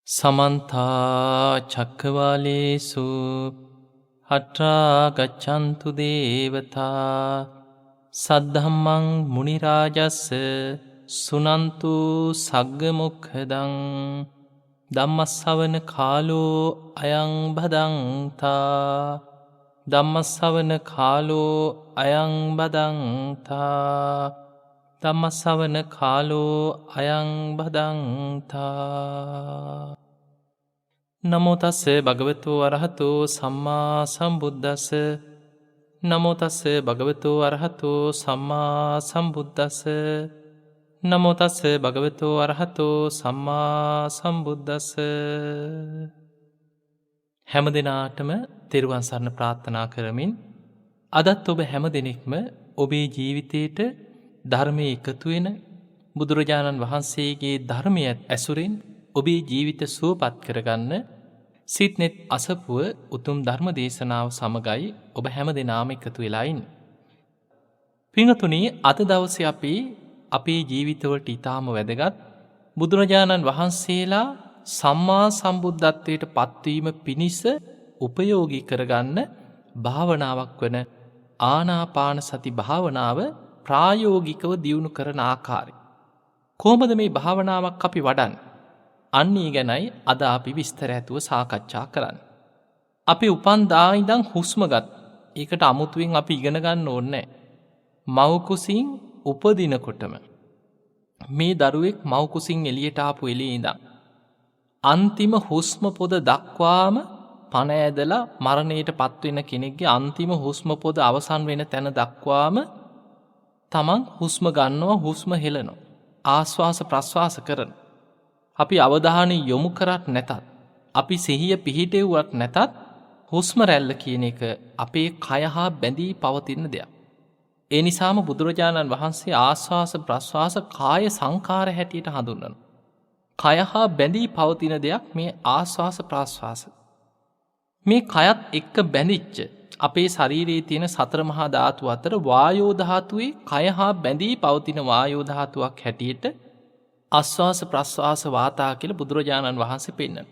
සමන්තා චක්කවාලේසු අත්‍රා ගච්ඡන්තු දේවතා සද්ධම්මං මුනි රාජස්ස සුනන්තු සග්ග මොක්ඛදං ධම්මස්සවන කාලෝ අයං බදන්තා ධම්මස්සවන කාලෝ අයං බදන්තා ධම්මස්සවන කාලෝ අයං බදන්තා. නමෝ තස්ස භගවතු අරහතු සම්මා සම්බුද්දස්ස. නමෝ තස්ස භගවතු අරහතු සම්මා සම්බුද්දස්ස. නමෝ තස්ස භගවතු අරහතු සම්මා සම්බුද්දස්ස. හැම දිනාටම තෙරුවන් සරණ ප්‍රාර්ථනා කරමින් අදත් ඔබ හැම දිනෙකම ඔබේ ජීවිතයට ධර්මයේ එකතු වෙන බුදුරජාණන් වහන්සේගේ ධර්මය ඇසුරින් ඔබේ ජීවිත සුවපත් කරගන්න සිත්නෙත් අසපුව උතුම් ධර්ම දේශනාව සමගයි ඔබ හැම දෙනාම එකතු වෙලා ඉන්නේ. පින්වතුනි, අද දවසේ අපි අපේ ජීවිතවලට ඊටාම වැදගත් බුදුරජාණන් වහන්සේලා සම්මා සම්බුද්ධත්වයට පත්වීම පිණිස උපයෝගී කරගන්න භාවනාවක් වන ආනාපාන සති භාවනාව ප්‍රායෝගිකව දියුණු කරන ආකාරය. කොහොමද මේ භාවනාවක් අපි වඩන්නේ? අන්නේ ගැනයි අද අපි විස්තර ඇතුව සාකච්ඡා කරන්න. අපි උපන්දා ඉඳන් හුස්ම ගත්. ඒකට අමුතුවෙන් අපි ඉගෙන ගන්න ඕනේ. මව් කුසින් උපදිනකොටම මේ දරුවෙක් මව් කුසින් එළියට ආපු එළියේ ඉඳන් අන්තිම හුස්ම පොද දක්වාම පණ ඇදලා මරණයට පත්වෙන කෙනෙක්ගේ අන්තිම හුස්ම පොද අවසන් වෙන තැන දක්වාම තමන් හුස්ම ගන්නවා, හුස්ම හෙලනවා, ආශ්වාස ප්‍රශ්වාස කරන. අපි අවධානය යොමු කරත් නැතත්, අපි සිහිය පිහිටෙව්වත් නැතත් හුස්ම රැල්ල කියන එක අපේ කය හා බැඳී පවතින දෙයක්. ඒ නිසාම බුදුරජාණන් වහන්සේ ආශ්වාස ප්‍රශ්වාස කාය සංකාර හැටියට හඳුන්වනවා. කය හා බැඳී පවතින දෙයක් මේ ආශ්වාස ප්‍රශ්වාස. මේ කයත් එක්ක බැඳිච්ච අපේ ශරීරයේ තියෙන සතර මහා ධාතු අතර වායෝ ධාතුවේ කය හා බැඳී පවතින වායෝ ධාතුවක් හැටියට ආශ්වාස ප්‍රශ්වාස වාතා කියලා බුදුරජාණන් වහන්සේ පෙන්නනවා.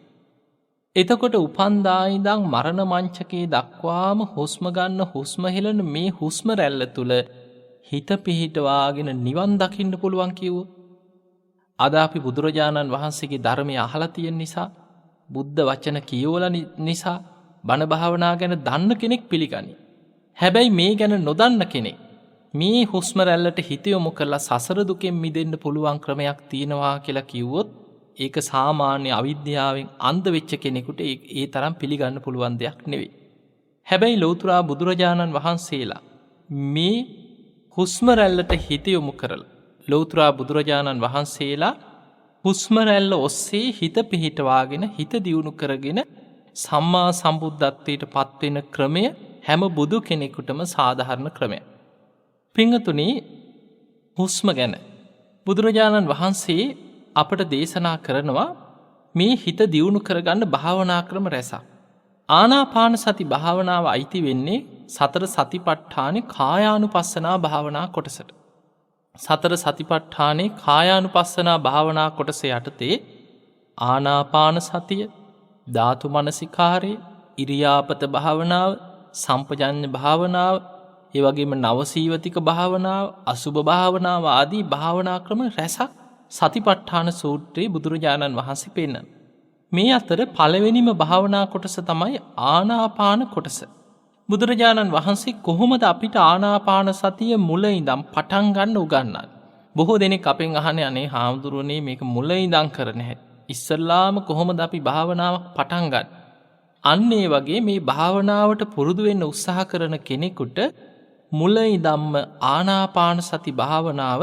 එතකොට උපන්දා ඉඳන් මරණ මංචකයේ දක්වාම හුස්ම ගන්න, හුස්ම හෙලන මේ හුස්ම රැල්ල තුල හිත පිහිටවාගෙන නිවන් දකින්න පුළුවන් කිව්වොත්, අද අපි බුදුරජාණන් වහන්සේගේ ධර්මය අහලා තියෙන නිසා, බුද්ධ වචන කියවලා නිසා බණ භාවනා ගැන දන්න කෙනෙක් පිළිගනි. හැබැයි මේ ගැන නොදන්න කෙනෙක් මේ හුස්ම රැල්ලට හිත යොමු කරලා සසර දුකෙන් මිදෙන්න පුළුවන් ක්‍රමයක් තියෙනවා කියලා කිව්වොත් ඒක සාමාන්‍ය අවිද්‍යාවෙන් අන්ධ වෙච්ච කෙනෙකුට ඒ තරම් පිළිගන්න පුළුවන් දෙයක් නෙවෙයි. හැබැයි ලෞතර බුදුරජාණන් වහන්සේලා මේ හුස්ම රැල්ලට හිත යොමු කරලා ලෞතර බුදුරජාණන් වහන්සේලා හුස්ම රැල්ල ඔස්සේ හිත පිහිටවාගෙන හිත දියුණු කරගෙන සම්මා සම්බුද්ධත්වයට පත්වෙන ක්‍රමය හැම බුදු කෙනෙකුටම සාධාරණ ක්‍රමයක්. පින්වතුනි, හුස්ම ගැන බුදුරජාණන් වහන්සේ අපට දේශනා කරනවා මේ හිත දියුණු කරගන්න භාවනා ක්‍රම රැසක්. ආනාපාන සති භාවනාව අයිති වෙන්නේ සතර සතිපට්ඨානේ කායානුපස්සනා භාවනා කොටසට. සතර සතිපට්ඨානේ කායානුපස්සනා භාවනා කොටස යටතේ ආනාපාන සතිය, ධාතු මනසිකාරය, ඉරියාපත භාවනාව, සම්පජඤ්ඤ භාවනාව, ඒ වගේම නවසීවතික භාවනාව, අසුභ භාවනාව ආදී භාවනා ක්‍රම රැසක් සතිපට්ඨාන සූත්‍රයේ බුදුරජාණන් වහන්සේ පෙන්නන. මේ අතර පළවෙනිම භාවනා කොටස තමයි ආනාපාන කොටස. බුදුරජාණන් වහන්සේ කොහොමද අපිට ආනාපාන සතිය මුල ඉඳන් පටන් ගන්න උගන්වන්නේ? බොහෝ දෙනෙක් අපෙන් අහන්නේ අනේ හාමුදුරුවනේ මේක මුල ඉඳන් කරන්න හැටි. ඉස්සල්ලාම කොහොමද අපි භාවනාවක් පටන් ගන්න? අන්න ඒ වගේ මේ භාවනාවට පුරුදු වෙන්න උත්සාහ කරන කෙනෙකුට මුල ඉඳන්ම ආනාපාන සති භාවනාව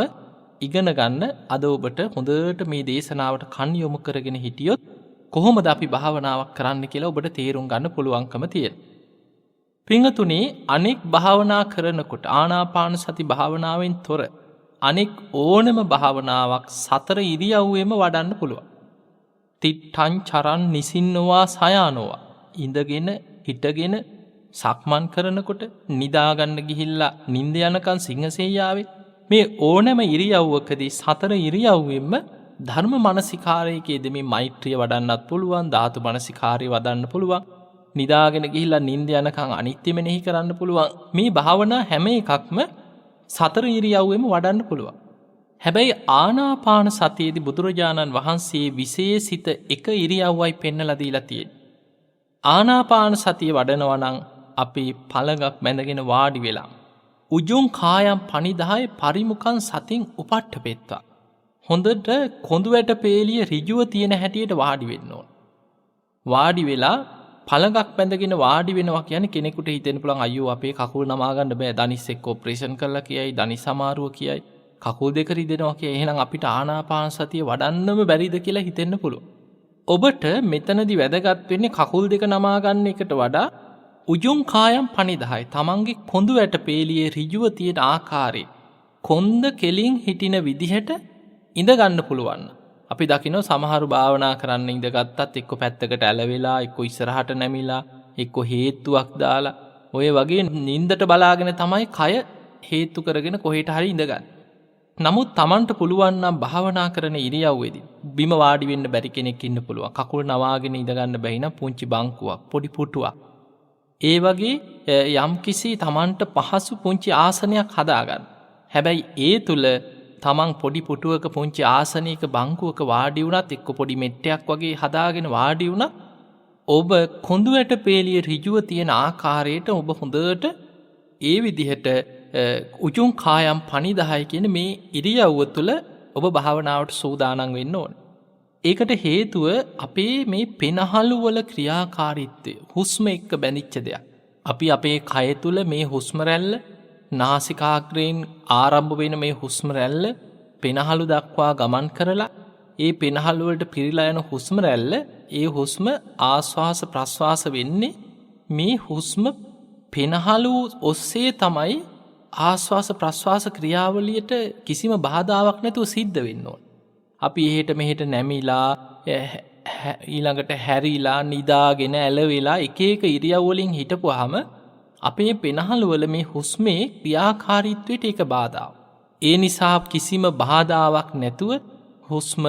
ඉගෙන ගන්න අද ඔබට හොඳට මේ දේශනාවට කන් යොමු කරගෙන හිටියොත් කොහොමද අපි භාවනාවක් කරන්න කියලා ඔබට තේරුම් ගන්න පුළුවන්කම තියෙනවා. පින්වතුනි, අනෙක් භාවනා කරනකොට ආනාපාන සති භාවනාවෙන් තොර අනෙක් ඕනම භාවනාවක් සතර ඉරියව්වෙම වඩන්න පුළුවන්. තිට්ඨං චරන් නිසින්නවා සයානවා. ඉඳගෙන හිටගෙන සක්මන් කරනකොට, නිදාගන්න ගිහිල්ලා නිින්ද යනකන් සිංහසෙයියාවේ මේ ඕනෑම ඉරියව්වකදී සතර ඉරියව්වෙම ධර්ම මනසිකාරයකේද මේ මෛත්‍රිය වඩන්නත් පුළුවන්, ධාතු මනසිකාරය වඩන්න පුළුවන්, නිදාගෙන ගිහිල්ලා නිින්ද යනකම් අනිත්‍ය මෙනෙහි කරන්න පුළුවන්. මේ භාවනා හැම එකක්ම සතර ඉරියව්වෙම වඩන්න පුළුවන්. හැබැයි ආනාපාන සතියේදී බුදුරජාණන් වහන්සේ විශේෂිත එක ඉරියව්වයි පෙන්නලා දීලා තියෙන්නේ. ආනාපාන සතිය වඩනවා නම් අපි පළඟක් බැඳගෙන වාඩි වෙලා උජුං කායම් පනිදාය පරිමුඛං සතින් උපට්ඨපෙත්වා. හොඳට කොඳු වැට පේලිය ඍජුව තියෙන හැටියට වාඩි වෙන්න ඕන. වාඩි වෙලා පළඟක් බැඳගෙන වාඩි වෙනවා කියන්නේ කෙනෙකුට හිතෙන්න පුළුවන් අයියෝ අපේ කකුල් නමා ගන්න බෑ, දනිස් එක්ක ඔපරේෂන් කරලා කියයි, දනිස් අමාරුව කියයි, කකුල් දෙක රිදෙනවා කියයි. එහෙනම් අපිට ආනාපාන සතිය වඩන්නම බැරිද කියලා හිතෙන්න පුළුවන්. ඔබට මෙතනදී වැදගත් වෙන්නේ කකුල් දෙක නමා ගන්න එකට වඩා උජුං කායම් පනිදාය, තමන්ගේ කොඳු වැට පේලියේ ඍජුව තියෙන ආකාරයේ කොන්ද කෙලින් හිටින විදිහට ඉඳ ගන්න පුළුවන්. අපි දකිනවා සමහරු භාවනා කරන්න ඉඳගත්තත් එක්ක පැත්තකට ඇලවෙලා, එක්ක ඉස්සරහට නැමිලා, එක්ක හේතුවක් දාලා ඔය වගේ නින්දට බලාගෙන තමයි කය හේතු කරගෙන කොහෙට හරි ඉඳගන්නේ. නමුත් Tamanට පුළුවන් නම් භාවනා කරන ඉරියව්වේදී බිම වාඩි වෙන්න බැරි කෙනෙක් ඉන්න පුළුවන්. කකුල් නවාගෙන ඉඳ ගන්න බැරි නම් පුංචි බංකුවක්, පොඩි පුටුවක්, ඒ වගේ යම්කිසි Tamanට පහසු පුංචි ආසනයක් හදාගන්න. හැබැයි ඒ තුල තමන් පොඩි පුටුවක පුංචි ආසනයක බංකුවක වාඩි වුණත්, එක්ක පොඩි මෙට්ටයක් වගේ හදාගෙන වාඩි වුණත්, ඔබ කොඳු වැට පේලිය ඍජුව තියෙන ආකාරයට ඔබ හොඳට ඒ විදිහට උජුං කායම් පනිදාය කියන මේ ඉරියව්ව තුළ ඔබ භාවනාවට සූදානම් වෙන්න ඕන. ඒකට හේතුව අපේ මේ පෙනහළු වල ක්‍රියාකාරීත්වය හුස්ම එක්ක බැඳිච්ච දෙයක්. අපි අපේ කය තුළ මේ හුස්ම රැල්ල, නාසිකාග්‍රයෙන් ආරම්භ වෙන මේ හුස්ම රැල්ල පෙනහළු දක්වා ගමන් කරලා, ඒ පෙනහළු වලට පිරීලා යන හුස්ම රැල්ල, ඒ හුස්ම ආශ්වාස ප්‍රශ්වාස වෙන්නේ මේ හුස්ම පෙනහළු ඔස්සේ තමයි ආශ්වාස ප්‍රශ්වාස ක්‍රියාවලියට කිසිම බාධාවක් නැතුව සිද්ධ වෙන්න ඕන. අපි එහෙට මෙහෙට නැමිලා, ඊළඟට හැරිලා, නිදාගෙන ඇලවෙලා එක එක ඉරියව් වලින් හිටපුවාම අපේ පෙනහළු වල මේ හුස්මේ ක්‍රියාකාරීත්වයට ඒක බාධාවක්. ඒ නිසා කිසිම බාධාවක් නැතුව හුස්ම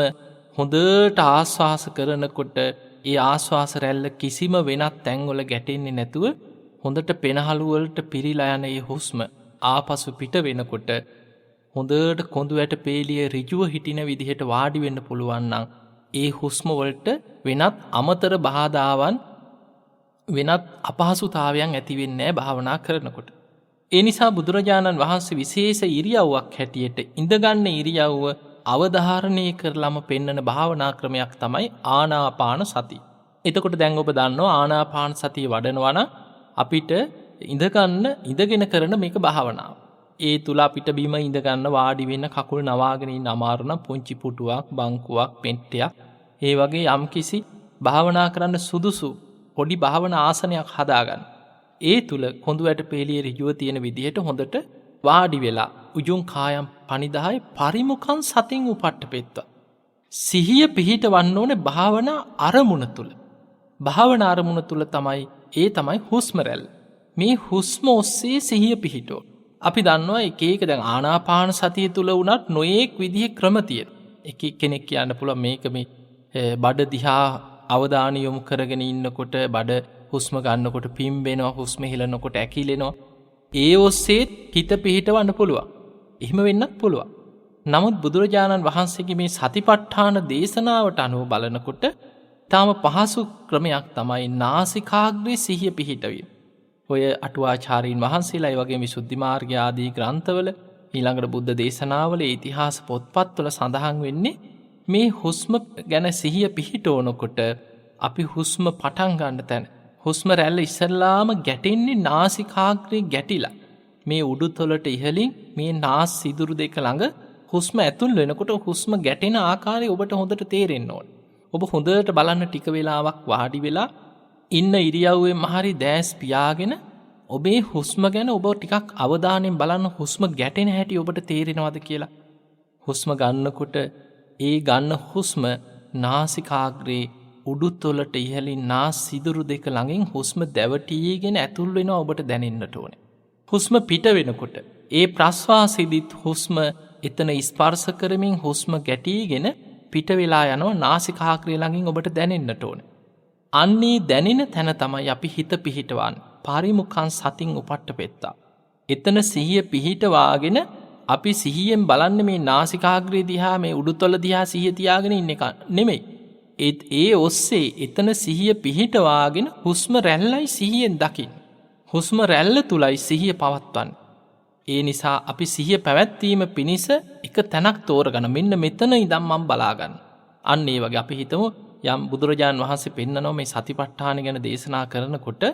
හොඳට ආශ්වාස කරනකොට ඒ ආශ්වාස රැල්ල කිසිම වෙනත් තැන්වල ගැටෙන්නේ නැතුව හොඳට පෙනහළු වලට පිරීලා යන ඒ හුස්ම ආපසු පිට වෙනකොට හොඳට කොඳු වැට පේලිය ඍජුව හිටින විදිහට වාඩි වෙන්න පුළුවන් නම් ඒ හුස්ම වලට වෙනත් අමතර බාධාවන්, වෙනත් අපහසුතාවයන් ඇති වෙන්නේ නැහැ භාවනා කරනකොට. ඒ නිසා බුදුරජාණන් වහන්සේ විශේෂ ඉරියව්වක් හැටියට ඉඳගන්න ඉරියව්ව අවධාරණය කරලම පෙන්වන භාවනා ක්‍රමයක් තමයි ආනාපාන සතිය. එතකොට දැන් ඔබ දන්නවා ආනාපාන සතිය වඩනවා නම් අපිට ඉඳගෙන කරන මේක භාවනාව. ඒ තුල අපිට බිම ඉඳගන්න, වාඩි වෙන්න, කකුල් නවාගෙන ඉන්න අමාරු නම් පුංචි පුටුවක්, බංකුවක්, පෙට්ටියක්, ඒ වගේ යම්කිසි භාවනා කරන්න සුදුසු පොඩි භාවනා ආසනයක් හදාගන්න. ඒ තුල කොඳු වැට පේලිය ඍජුව තියෙන විදිහට හොඳට වාඩි වෙලා උජුං කායම් පනිදාය පරිමුඛං සතින් උපට්ඨපෙත්වා. සිහිය පිහිටවන්න ඕනේ භාවනා අරමුණ තුල. භාවනා අරමුණ තුල තමයි හුස්ම රැල්ල. මේ හුස්ම ඔස්සේ සිහිය පිහිටෝ. අපි දන්නවා එක එක දැන් ආනාපාන සතිය තුල උනත් නොයේක් විදිහේ ක්‍රම තියෙනවා. එක කෙනෙක් කියන්න පුළුවන් මේක මේ බඩ දිහා අවධානය යොමු කරගෙන ඉන්නකොට බඩ හුස්ම ගන්නකොට පිම්බෙනවා, හුස්ම හෙලනකොට ඇකිලෙනවා. ඒ ඔස්සේ හිත පිහිටවන්න පුළුවන්. එහෙම වෙන්නත් පුළුවන්. නමුත් බුදුරජාණන් වහන්සේගේ මේ සතිපට්ඨාන දේශනාවට අනුව බලනකොට තාම පහසු ක්‍රමයක් තමයි නාසිකාග්‍රේ සිහිය පිහිටවීම. ඔය අටුවාචාරීන් වහන්සේලා, ඒ වගේ විසුද්ධි මාර්ගය ආදී ග්‍රන්ථවල, ඊළඟට බුද්ධ දේශනාවල, ඉතිහාස පොත්පත්වල සඳහන් වෙන්නේ මේ හුස්ම ගැන සිහිය පිහිටවනකොට අපි හුස්ම පටන් ගන්න තැන හුස්ම රැල්ල ඉස්සල්ලාම ගැටෙන්නේ නාසිකාග්‍රේ ගැටිලා. මේ උඩුතොලට ඉහළින් මේ නාස් සිදුරු දෙක ළඟ හුස්ම ඇතුල් වෙනකොට හුස්ම ගැටෙන ආකාරය ඔබට හොඳට තේරෙන්න ඕන. ඔබ හොඳට බලන්න ටික වෙලාවක් වාඩි වෙලා ඉන්න ඉරියව්වෙම හරි දැස් පියාගෙන ඔබේ හුස්ම ගැන ඔබ ටිකක් අවධානයෙන් බලන්න. හුස්ම ගැටෙන හැටි ඔබට තේරෙනවද කියලා. හුස්ම ගන්නකොට ඒ ගන්න හුස්ම නාසිකාග්‍රේ උඩුතොලට ඉහළින් නාස් සිදුරු දෙක ළඟින් හුස්ම දැවටීගෙන ඇතුල් වෙනවා ඔබට දැනෙන්නට ඕනේ. හුස්ම පිට වෙනකොට ඒ ප්‍රශ්වාසෙදිත් හුස්ම එතන ස්පර්ශ කරමින් හුස්ම ගැටීගෙන පිට වෙලා යනවා නාසිකාග්‍රය ළඟින් ඔබට දැනෙන්නට ඕන. අන්නේ දැනෙන තැන තමයි අපි හිත පිහිටවන්නේ. පරිමුඛං සතින් උපට්ඨපෙත්තා. එතන සිහිය පිහිටවාගෙන අපි සිහියෙන් බලන්න මේ නාසිකාග්‍රය දිහා මේ උඩුතොල දිහා සිහිය තියාගෙන ඉන්න එක නෙමෙයි. ඒ ඔස්සේ එතන සිහිය පිහිටවාගෙන හුස්ම රැල්ලයි සිහියෙන් දකින්න. හුස්ම රැල්ල තුලයි සිහිය පවත්වන්න. ඒ නිසා අපි සිහිය පැවැත්වීම පිණිස එක තැනක් තෝරගන්න. මෙන්න මෙතන ඉඳන් මම බලාගන්න. අන්න ඒ වගේ අපි හිතමු යම් බුදුරජාන් වහන්සේ පෙන්නනවා මේ සතිපට්ඨාන ගැන දේශනා කරනකොට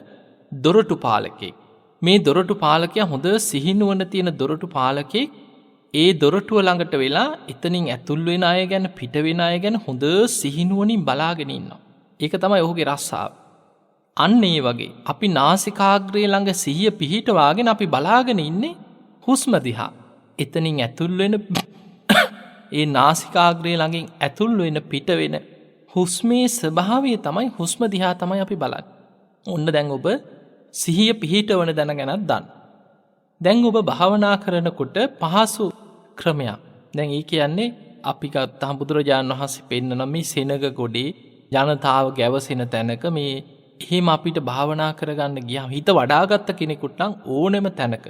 දොරටු පාලකෙක්. මේ දොරටු පාලකයා හොඳ සිහිනුවන තියෙන දොරටු පාලකෙක්. ඒ දොරටුව ළඟට වෙලා එතනින් ඇතුල් වෙන අය ගැන පිට වෙන අය ගැන හොඳ සිහිනුවනින් බලාගෙන ඉන්නවා. ඒක තමයි ඔහුගේ රස්සාව. අන්න ඒ වගේ අපි නාසිකාග්‍රය ළඟ සිහිය පිහිටවාගෙන අපි බලාගෙන ඉන්නේ හුස්ම දිහා. එතනින් ඇතුල් වෙන ඒ නාසිකාග්‍රය ළඟින් ඇතුල් වෙන පිට වෙන හුස්මේ ස්වභාවය තමයි හුස්ම දිහා තමයි අපි බලන්නේ. ඔන්න දැන් ඔබ සිහිය පිහිටවන දැන ගැනත් දන්න. දැන් ඔබ භාවනා කරනකොට පහසු ක්‍රමයක්. දැන් ඒ කියන්නේ අපි ගත්තාම බුදුරජාණන් වහන්සේ පෙන්නන මේ සෙනග ගොඩේ ජනතාව ගැවසෙන තැනක මේ එහෙම අපිට භාවනා කරගන්න ගියාම හිත වඩාගත්ත කෙනෙකුට නම් ඕනෙම තැනක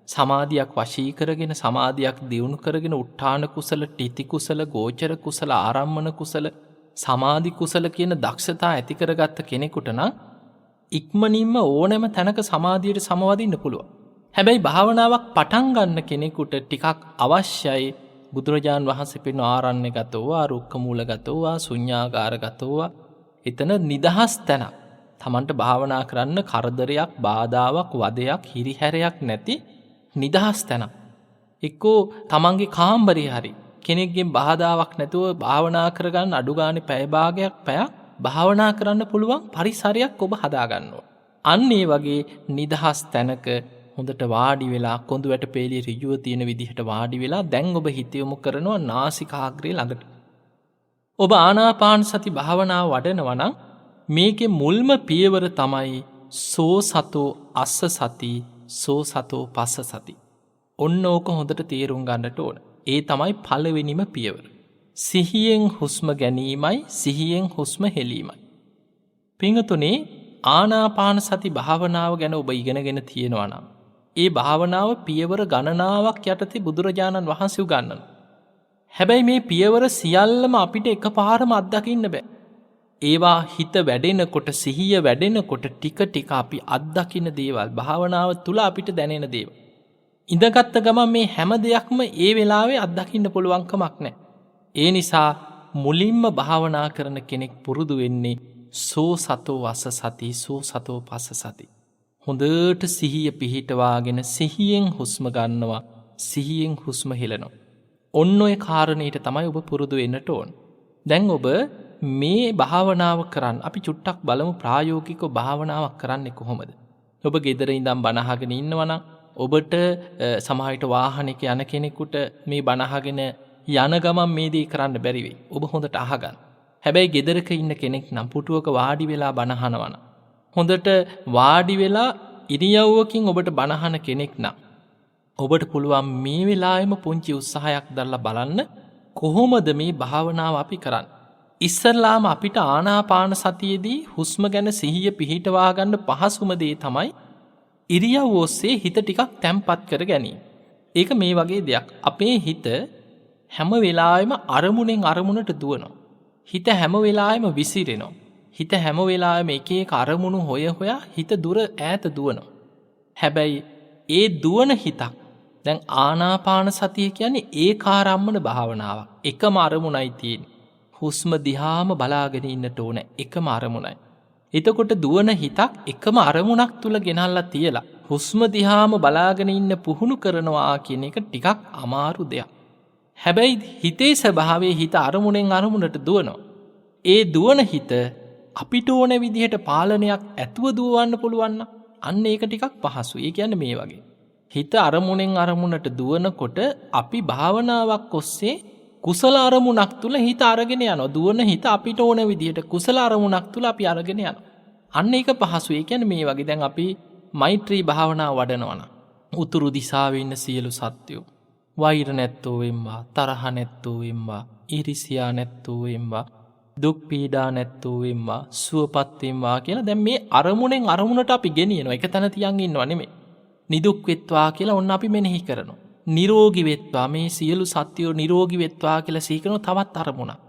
සමාධියක් වශී කරගෙන සමාධියක් දියුණු කරගෙන උත්ථාන කුසල, තితి කුසල, ගෝචර කුසල, ආරම්මන කුසල, සමාධි කුසල කියන දක්ෂතා ඇති කරගත්ත කෙනෙකුට නම් ඉක්මනින්ම ඕනෙම තැනක සමාධියට සමවදින්න පුළුවන්. හැබැයි භාවනාවක් පටන් ගන්න කෙනෙකුට ටිකක් අවශ්‍යයි බුදුරජාන් වහන්සේ පෙන්වන ආරණ්‍යගතෝවා, රුක්කමූලගතෝවා, ශුඤ්ඤාගාරගතෝවා. එතන නිදහස් තැනක්. තමන්ට භාවනා කරන්න කරදරයක්, බාධාවක්, වදයක්, හිරිහැරයක් නැති නිදහස් තැනක්. එක්කෝ තමන්ගේ කාමරේ හරි කෙනෙක්ගෙන් බාධාවක් නැතුව භාවනා කරගන්න අඩු ගානේ පැය භාගයක් පැයක් භාවනා කරන්න පුළුවන් පරිසරයක් ඔබ හදාගන්න ඕන. අන්න ඒ වගේ නිදහස් තැනක හොඳට වාඩි වෙලා කොඳු වැට පෙළිය ඍජුව තියෙන විදිහට වාඩි වෙලා දැන් ඔබ හිත යොමු කරනවා නාසිකාග්‍රේ ළඟට. ඔබ ආනාපාන සති භාවනාව වඩනවා නම් මේකේ මුල්ම පියවර තමයි සෝ සතෝ අස්ස සති, සෝ සතෝ පස්ස සති. ඔන්න ඕක හොඳට තේරුම් ගන්නට ඕන. ඒ තමයි පළවෙනිම පියවර. සිහියෙන් හුස්ම ගැනීමයි, සිහියෙන් හුස්ම හෙලීමයි. පිංගතුනේ ආනාපාන සති භාවනාව ගැන ඔබ ඉගෙනගෙන තියෙනවා නම් ඒ භාවනාව පියවර ගණනාවක් යටතේ බුදුරජාණන් වහන්සේ උගන්වනවා. හැබැයි මේ පියවර සියල්ලම අපිට එකපාරම අත්දකින්න බෑ. ඒවා හිත වැඩෙනකොට, සිහිය වැඩෙනකොට ටික ටික අපි අත්දකින්න දේවල්, භාවනාව තුල අපිට දැනෙන දේවල්. ඉඳගත්ත ගමන් මේ හැම දෙයක්ම ඒ වෙලාවේ අත්දකින්න පුළුවන් කමක් නැහැ. ඒ නිසා මුලින්ම භාවනා කරන කෙනෙක් පුරුදු වෙන්නේ සෝ සතෝ වස්ස සති, සෝ සතෝ පස්ස සති. හොඳට සිහිය පිහිටවාගෙන සිහියෙන් හුස්ම ගන්නවා, සිහියෙන් හුස්ම හෙලනවා. ඔන්න ඔය කාරණේට තමයි ඔබ පුරුදු වෙන්නට ඕන. දැන් ඔබ මේ භාවනාව කරන්න අපි චුට්ටක් බලමු ප්‍රායෝගිකව භාවනාවක් කරන්නේ කොහොමද? ඔබ ගෙදර ඉඳන් බණ අහගෙන ඉන්නවනම් ඔබට සමාහිත වාහනයක යන කෙනෙකුට මේ බණ අහගෙන යන ගමන් මේ දේ කරන්න බැරි වෙයි. ඔබ හොඳට අහගන්න. හැබැයි ගෙදරක ඉන්න කෙනෙක් නම් පුටුවක වාඩි වෙලා බණ අහනවා නම් හොඳට වාඩි වෙලා ඉරියව්වකින් ඔබට බණ අහන කෙනෙක් නම් ඔබට පුළුවන් මේ වෙලාවෙම පුංචි උත්සාහයක් දරලා බලන්න කොහොමද මේ භාවනාව අපි කරන්නේ. ඉස්සරලාම අපිට ආනාපාන සතියේදී හුස්ම ගැන සිහිය පිහිටවා ගන්න පහසුම දේ තමයි ඉරියව් ඔස්සේ හිත ටිකක් තැම්පත් කර ගැනීම. ඒක මේ වගේ දෙයක්. අපේ හිත හැම වෙලාවෙම අරමුණෙන් අරමුණට දුවනවා. හිත හැම වෙලාවෙම විසිරෙනවා. හිත හැම වෙලාවෙම එක එක අරමුණු හොයා හිත දුර ඈත දුවනවා. හැබැයි ඒ දුවන හිතක් දැන් ආනාපාන සතිය කියන්නේ ඒකාරම්මන භාවනාවක්. එකම අරමුණයි තියෙන්නේ. හුස්ම දිහාම බලාගෙන ඉන්නට ඕන එකම අරමුණයි. එතකොට දුවන හිතක් එකම අරමුණක් තුල ගෙනල්ලා තියලා හුස්ම දිහාම බලාගෙන ඉන්න පුහුණු කරනවා කියන එක ටිකක් අමාරු දෙයක්. හැබැයි හිතේ ස්වභාවයේ හිත අරමුණෙන් අරමුණට දුවනවා. ඒ දුවන හිත අපිට ඕන විදිහට පාලනයක් ඇතුව දුවවන්න පුළුවන් නම් අන්න ඒක ටිකක් පහසුයි. ඒ කියන්නේ මේ වගේ. හිත අරමුණෙන් අරමුණට දුවනකොට අපි භාවනාවක් ඔස්සේ කුසල අරමුණක් තුල හිත අරගෙන යනවා. දුවන හිත අපිට ඕන විදිහට කුසල අරමුණක් තුල අපි අරගෙන යනවා. අන්න ඒක පහසුයි. ඒ කියන්නේ මේ වගේ දැන් අපි මෛත්‍රී භාවනාව වඩනවා නම් උතුරු දිශාවේ ඉන්න සියලු සත්වයෝ වෛර නැත්තෝ වෙම්වා, තරහ නැත්තෝ වෙම්වා, ඉරිසියා නැත්තෝ වෙම්වා, දුක් පීඩා නැත්තෝ වෙම්වා, සුවපත් වෙම්වා කියලා දැන් මේ අරමුණෙන් අරමුණට අපි ගෙනියනවා. එක තැන තියන් ඉන්නව නෙමෙයි. නිදුක් වෙත්වා කියලා ඔන්න අපි මෙනෙහි කරනවා. නිරෝගී වෙත්වා, මේ සියලු සත්වයෝ නිරෝගී වෙත්වා කියලා සිහි කරන තවත් අරමුණක්.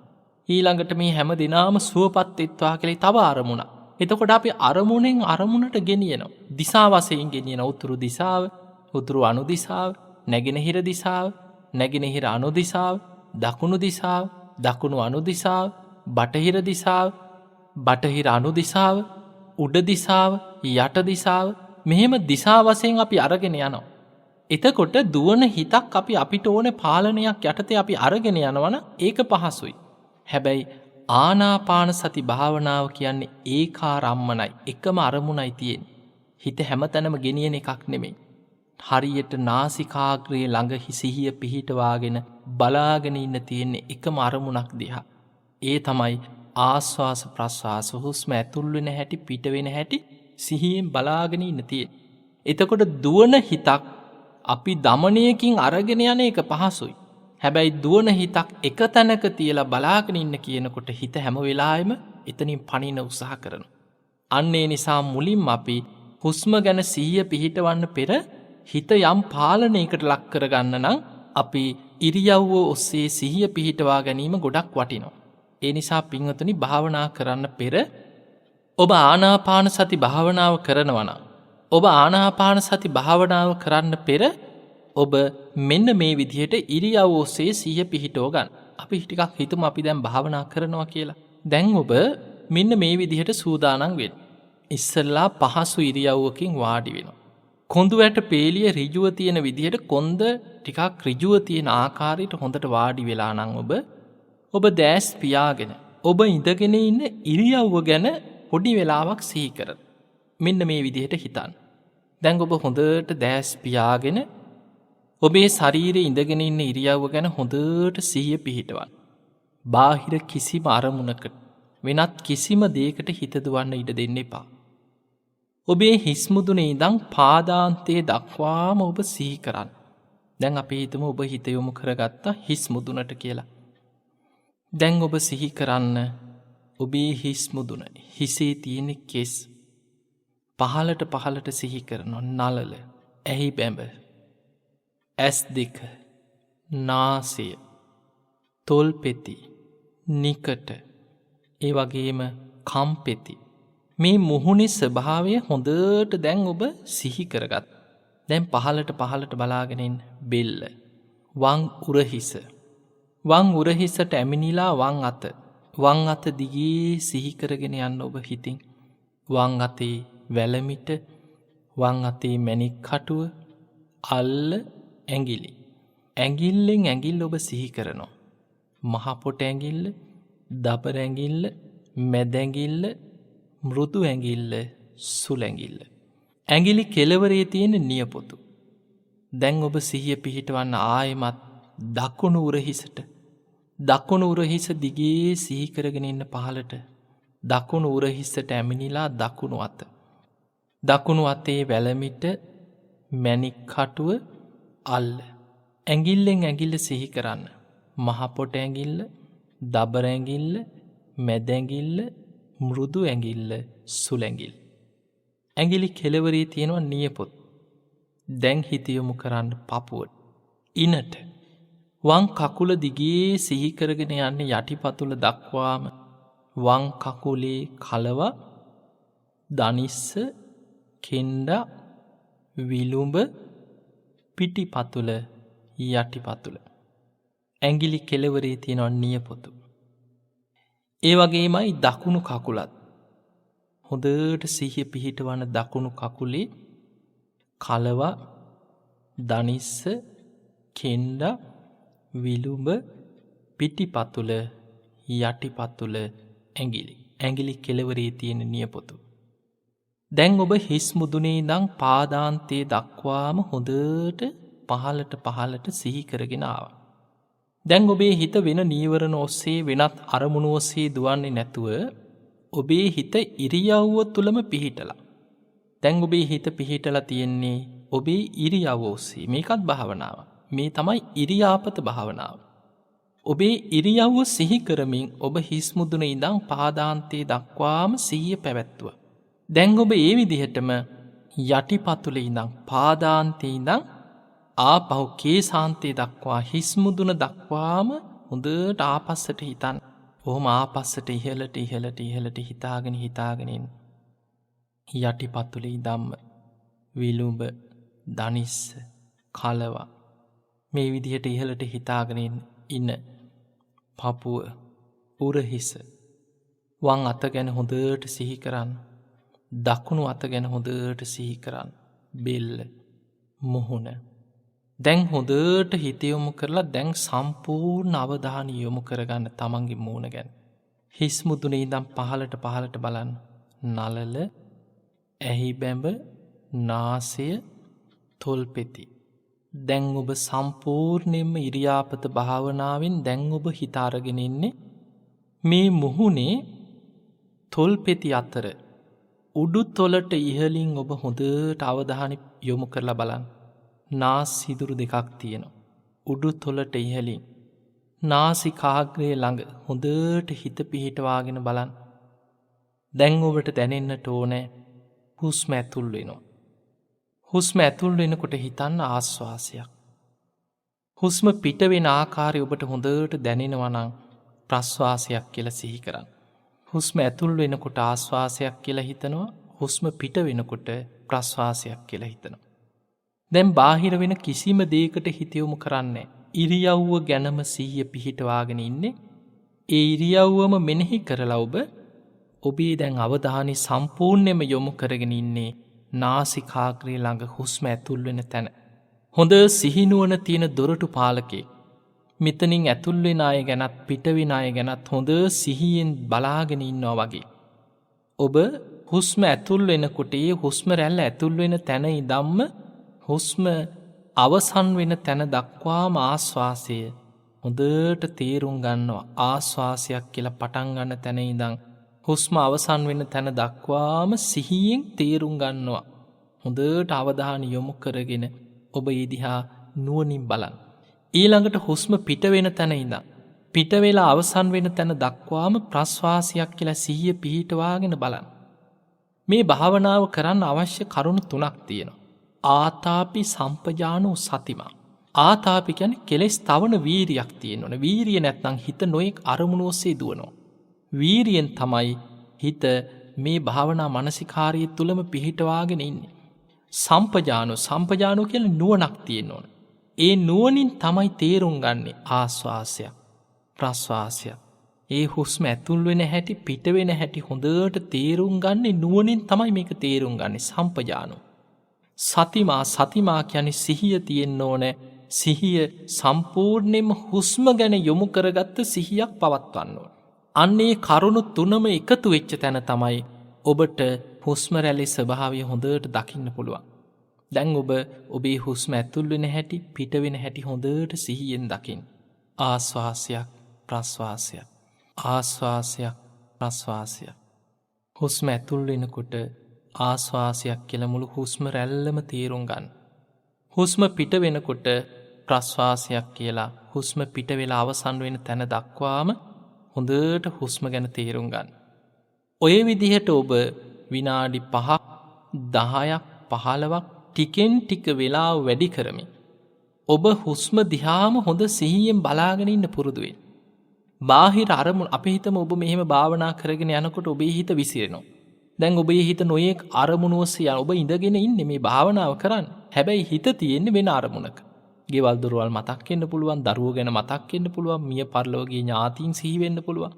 ඊළඟට මේ හැම දිනාම සුවපත් වෙත්වා කියලා තව අරමුණක්. එතකොට අපි අරමුණෙන් අරමුණට ගෙනියනවා. දිසා වශයෙන් ගෙනියන උතුරු දිසාව, උතුරු අනු දිසාව, නැගෙනහිර දිසාව, නැගෙනහිර අනු දිසාව, දකුණු දිසාව, දකුණු අනු දිසාව, බටහිර දිසාව, බටහිර අනු දිසාව, උඩ දිසාව, යට දිසාව, මෙහෙම දිසා වශයෙන් අපි අරගෙන යනවා. එතකොට දුවන හිතක් අපි අපිට ඕන පාලනයක් යටතේ අපි අරගෙන යනවන ඒක පහසුයි. හැබැයි ආනාපාන සති භාවනාව කියන්නේ ඒකාරම්මනයි, එකම අරමුණයි තියෙන්නේ. හිත හැමතැනම ගෙනියන එකක් නෙමෙයි. හරියට නාසිකාග්‍රයේ ළඟ සිහිය පිහිටවාගෙන බලාගෙන ඉන්න තියෙන්නේ එකම අරමුණක් දිහා. ඒ තමයි ආස්වාස ප්‍රස්වාස, හුස්ම ඇතුල් වෙන හැටි පිට වෙන හැටි සිහියෙන් බලාගෙන ඉන්න තියෙන්නේ. එතකොට දුවන හිතක් අපි දමනයකින් අරගෙන යන එක පහසුයි. හැබැයි දුවන හිතක් එක තැනක තියලා බලාගෙන ඉන්න කියනකොට හිත හැම වෙලාවෙම එතනින් පනින උත්සාහ කරනවා. අන්න ඒ නිසා මුලින්ම අපි හුස්ම ගැන සිහිය පිහිටවන්න පෙර හිත යම් පාලනයකට ලක් කරගන්න නම් අපි ඉරියව්ව ඔස්සේ සිහිය පිහිටවා ගැනීම ගොඩක් වටිනවා. ඒ නිසා පින්වතුනි, භාවනා කරන්න පෙර ඔබ ආනාපාන සති භාවනාව කරනවා නම්, ඔබ ආනාපාන සති භාවනාව කරන්න පෙර ඔබ මෙන්න මේ විදිහට ඉරියව්ව ඔස්සේ සිහිය පිහිටව ගන්න. අපි ටිකක් හිතමු අපි දැන් භාවනා කරනවා කියලා. දැන් ඔබ මෙන්න මේ විදිහට සූදානම් වෙන්න. ඉස්සෙල්ලා පහසු ඉරියව්වකින් වාඩි වෙනවා. කොඳු වැට පේලිය ඍජුව තියෙන විදිහට කොන්ද ටිකක් ඍජුව තියෙන ආකාරයට හොඳට වාඩි වෙලා නම් ඔබ දැස් පියාගෙන ඔබ ඉඳගෙන ඉන්න ඉරියව්ව ගැන පොඩි වෙලාවක් සිහි කරන්න. මෙන්න මේ විදිහට හිතන්න. දැන් ඔබ හොඳට දැස් පියාගෙන ඔබේ ශරීරයේ ඉඳගෙන ඉන්න ඉරියව්ව ගැන හොඳට සිහිය පිහිටවන්න. බාහිර කිසිම අරමුණකට, වෙනත් කිසිම දෙයකට හිත දුවන්න ඉඩ දෙන්න එපා. ඔබේ හිස් මුදුනේ ඉඳන් පාදාන්තයේ දක්වාම ඔබ සිහි කරන්න. දැන් අපි හිතමු ඔබ හිත යොමු කරගත්තා හිස් මුදුනට කියලා. දැන් ඔබ සිහි කරන්න ඔබේ හිස් මුදුන, හිසේ තියෙන කෙස් පහලට පහලට සිහි කරනවා. නලල, ඇහි බැඹ, ඇස් දෙක, නාසය, තොල් පෙති, නිකට, ඒ වගේම කම්පෙති. මේ මුහුණේ ස්වභාවය හොඳට දැන් ඔබ සිහි කරගත්. දැන් පහලට පහලට බලාගෙනින් බෙල්ල, වං උරහිස, වං උරහිසට ඇමිනිලා වං අත දිගේ සිහි කරගෙන යන්න ඔබ හිතින්. වං අතේ වැලමිට, වං අතේ මැණික් කටුව, අල්ල, ඇඟිලි. ඇඟිල්ලෙන් ඇඟිල්ල ඔබ සිහි කරනවා. මහපොට ඇඟිල්ල, දබර ඇඟිල්ල, මැද ඇඟිල්ල, මෘදු ඇඟිල්ල, සුල ඇඟිල්ල. ඇඟිලි කෙළවරේ තියෙන නියපොතු. දැන් ඔබ සිහිය පිහිටවන්න ආයෙමත් දකුණු උරහිසට. දකුණු උරහිස දිගේ සිහි කරගෙන ඉන්න පහලට. දකුණු උරහිසට ඇමිනිලා දකුණු අත. දකුණු අතේ වැලමිට, මැණික් කටුව, අල්ල. ඇඟිල්ලෙන් ඇඟිල්ල සිහි කරන්න. මහපොට ඇඟිල්ල, දබර ඇඟිල්ල, මැද ඇඟිල්ල, මෘදු ඇඟිල්ල, සුල ඇඟිල්ල. ඇඟිලි කෙළවරේ තියෙනවා නියපොත්. දැන් හිත යොමු කරන්න පපුවට, ඉනට. වම් කකුල දිගේ සිහි කරගෙන යන්න යටිපතුල දක්වාම. වම් කකුලේ කලව, දනිස්ස, කෙන්ඩ, විලුඹ, පිටිපතුල, යටිපතුල. ඇඟිලි කෙළවරේ තියෙනවා නියපොතු. ඒ වගේමයි දකුණු කකුලත්. හොඳට සිහිය පිහිටවන දකුණු කකුලේ කලව, දනිස්ස, කෙන්ඩ, විලුඹ, පිටිපතුල, යටිපතුල, ඇඟිලි කෙළවරේ තියෙන නියපොතු. දැන් ඔබ හිස් මුදුනේ ඉඳන් පාදාන්තයේ දක්වාම හොඳට පහලට සිහි කරගෙන ආවා. දැන් ඔබේ හිත වෙන නීවරණ ඔස්සේ, වෙනත් අරමුණු ඔස්සේ දුවන්නේ නැතුව ඔබේ හිත ඉරියව්ව තුලම පිහිටලා. දැන් ඔබේ හිත පිහිටලා තියෙන්නේ ඔබේ ඉරියව්ව ඔස්සේ. මේකත් භාවනාව. මේ තමයි ඉරියාපත භාවනාව. ඔබේ ඉරියව්ව සිහි කරමින් ඔබ හිස්මුදුන ඉඳං පාදාන්තයේ දක්වාම සිහිය පැවැත්තුව. දැන් ඔබ ඒ විදිහටම යටිපතුල ඉඳං පාදාන්තයේ ඉඳං ආපහු කේසාන්තයේ දක්වා හිස්මුදුන දක්වාම හොඳට ආපස්සට හිතන්. ඔහොම ආපස්සට ඉහලට ඉහලට ඉහලට හිතාගෙනින් යටිපතුලේ දම්ම විලුඹ දනිස්ස කලවා මේ විදිහට ඉහලට හිතාගෙනින් ඉන්න පපුුව උරහිස වං අත ගැන හොඳට සිහි කරන්න. දකුණු අත ගැන හොඳට සිහි කරන්න. බෙල්ල මුහුණ දැන් හොඳට හිතයොමු කරලා දැන් සම්පූර්ණ අවධානය යොමු කරගන්න තමන්ගේ මූුණ ගැන. හිස්මුදුනේ ඉදම් පහලට බලන්න. නලල ඇහි බැඹ නාසය තොල්පෙති. දැන් ඔබ සම්පූර්ණයෙන්ම ඉරියාපත භාවනාවෙන් දැන් ඔබ හිතාරගෙනෙන්නේ මේ මුහුණේ තොල්පෙති අතර උඩු තොලට ඉහලින් ඔබ හොඳට අවධානය යොමු කරලා බලන්න. නාස් සිදුරු දෙකක් තියෙනවා. උඩු තොලට ඉහලින් නාසි කාග්‍රය ළඟ හොඳට හිත පිහිටවාගෙන බලන්. දැන් ඔබට දැනෙන්නට ඕනෑ හුස්ම ඇතුල් වෙනවා. හුස්ම ඇතුල් වෙනකොට හිතන්න ආශ්වාසයක්. හුස්ම පිටවෙන ආකාරය ඔබට හොඳට දැනෙනවනං ප්‍රශ්වාසයක් කියලා සිහි කරන්න. හුස්ම ඇතුල් වෙනකොට ආශ්වාසයක් කියලා හිතනවා. හුස්ම පිට වෙනකොට ප්‍රශ්වාසයක් කියලා හිතනවා. දැන් බාහිර වෙන කිසිම දේකට හිතයොමු කරන්නේ. ඉරියව්ව ගැනම සීය පිහිටවාගෙන ඉන්නේ. ඒ ඉරියව්වම මෙනෙහි කරලා ඔබේ දැන් අවධානය සම්පූර්ණයම යොමු කරගෙන ඉන්නේ නාසිකාග්‍රය ළඟ හුස්ම ඇතුල් වෙන තැන. හොඳ සිහිනුවන තියෙන දොරටු පාලකේ. මෙතනින් ඇතුල්වෙන අය ගැනත් පිටවෙන අය ගැනත් හොඳ සිහියෙන් බලාගෙන ඉන්නවා වගේ. ඔබ හුස්ම ඇතුල් වෙනකොට ඒ හුස්ම රැල්ල ඇතුල් වෙන තැන ඉදම්ම හුස්ම අවසන් වෙන තැන දක්වාම ආශ්වාසය හොඳට තේරුම් ගන්නවා. ආශ්වාසයක් කියලා පටන් ගන්න තැන ඉඳං හුස්ම අවසන් වෙන තැන දක්වාම සිහියෙන් තේරුම් ගන්නවා. හොඳට අවධානය යොමු කරගෙන ඔබ ඉදිහා නුවණින් බලන්න. ඊළඟට හුස්ම පිට වෙන තැන ඉඳං පිටවෙලා අවසන් වෙන තැන දක්වාම ප්‍රශ්වාසයක් කියලා සිහිය පිහිටවාගෙන බලන්න. මේ භාවනාව කරන්න අවශ්‍ය කරුණු 3ක් තියෙනවා. ආතාපි සම්පජානෝ සතිමා. ආතාපි කියන්නේ කෙලෙස් තවන වීරියක් තියෙනවනේ. වීරිය නැත්නම් හිත නොයෙක් අරමුණු ඔස්සේ දුවනවා. වීරියෙන් තමයි හිත මේ භාවනා මානසිකාරිය තුලම පිහිටවාගෙන ඉන්නේ. සම්පජානෝ කියන්නේ නුවණක් තියෙන්න ඕන. ඒ නුවණින් තමයි තේරුම් ගන්නේ ආස්වාසයක් ප්‍රස්වාසයක්. ඒ හුස්ම ඇතුල් වෙන හැටි පිට වෙන හැටි හොඳට තේරුම් ගන්නේ නුවණින් තමයි මේක තේරුම් ගන්නේ. සම්පජානෝ. සතිමා කියන්නේ සිහිය තියෙන්න ඕන. සිහිය සම්පූර්ණයෙන්ම හුස්ම ගැන යොමු කරගත්ත සිහියක් පවත්වන්න ඕන. අන්නේ කරුණු 3ම එකතු වෙච්ච තැන තමයි ඔබට හුස්ම රැල්ලේ ස්වභාවය හොඳට දකින්න පුළුවන්. දැන් ඔබේ හුස්ම ඇතුල් වෙන හැටි පිට වෙන හැටි හොඳට සිහියෙන් දකින්න. ආශ්වාසයක් ප්‍රශ්වාසයක් ආශ්වාසයක් ප්‍රශ්වාසයක්. හුස්ම ඇතුල් වෙනකොට ආශ්වාසයක් කියලා මුළු හුස්ම රැල්ලම තේරුම් ගන්න. හුස්ම පිට වෙනකොට ප්‍රශ්වාසයක් කියලා හුස්ම පිට වෙලා අවසන් වෙන තැන දක්වාම හොඳට හුස්ම ගැන තේරුම් ගන්න. ඔය විදිහට ඔබ විනාඩි 5ක් 10ක් 15ක් ටිකෙන් ටික වෙලාව වැඩි කරමින් ඔබ හුස්ම දිහාම හොඳ සිහියෙන් බලාගෙන ඉන්න පුරුදු වෙන්න. බාහිර අරමුණු අපි හිතමු ඔබ මෙහෙම භාවනා කරගෙන යනකොට ඔබේ හිත විසිරෙනවා. දැන් ඔබේ හිත නොයෙක් අරමුණු ඔස්සේ ඔබ ඉඳගෙන ඉන්නේ මේ භාවනාව කරන්න. හැබැයි හිත තියෙන්නේ වෙන අරමුණක. ගෙවල් දොරවල් මතක් වෙන්න පුළුවන්, දරුවෝ ගැන මතක් වෙන්න පුළුවන්, මිය පරලෝකීය ඥාතීන් සිහි වෙන්න පුළුවන්,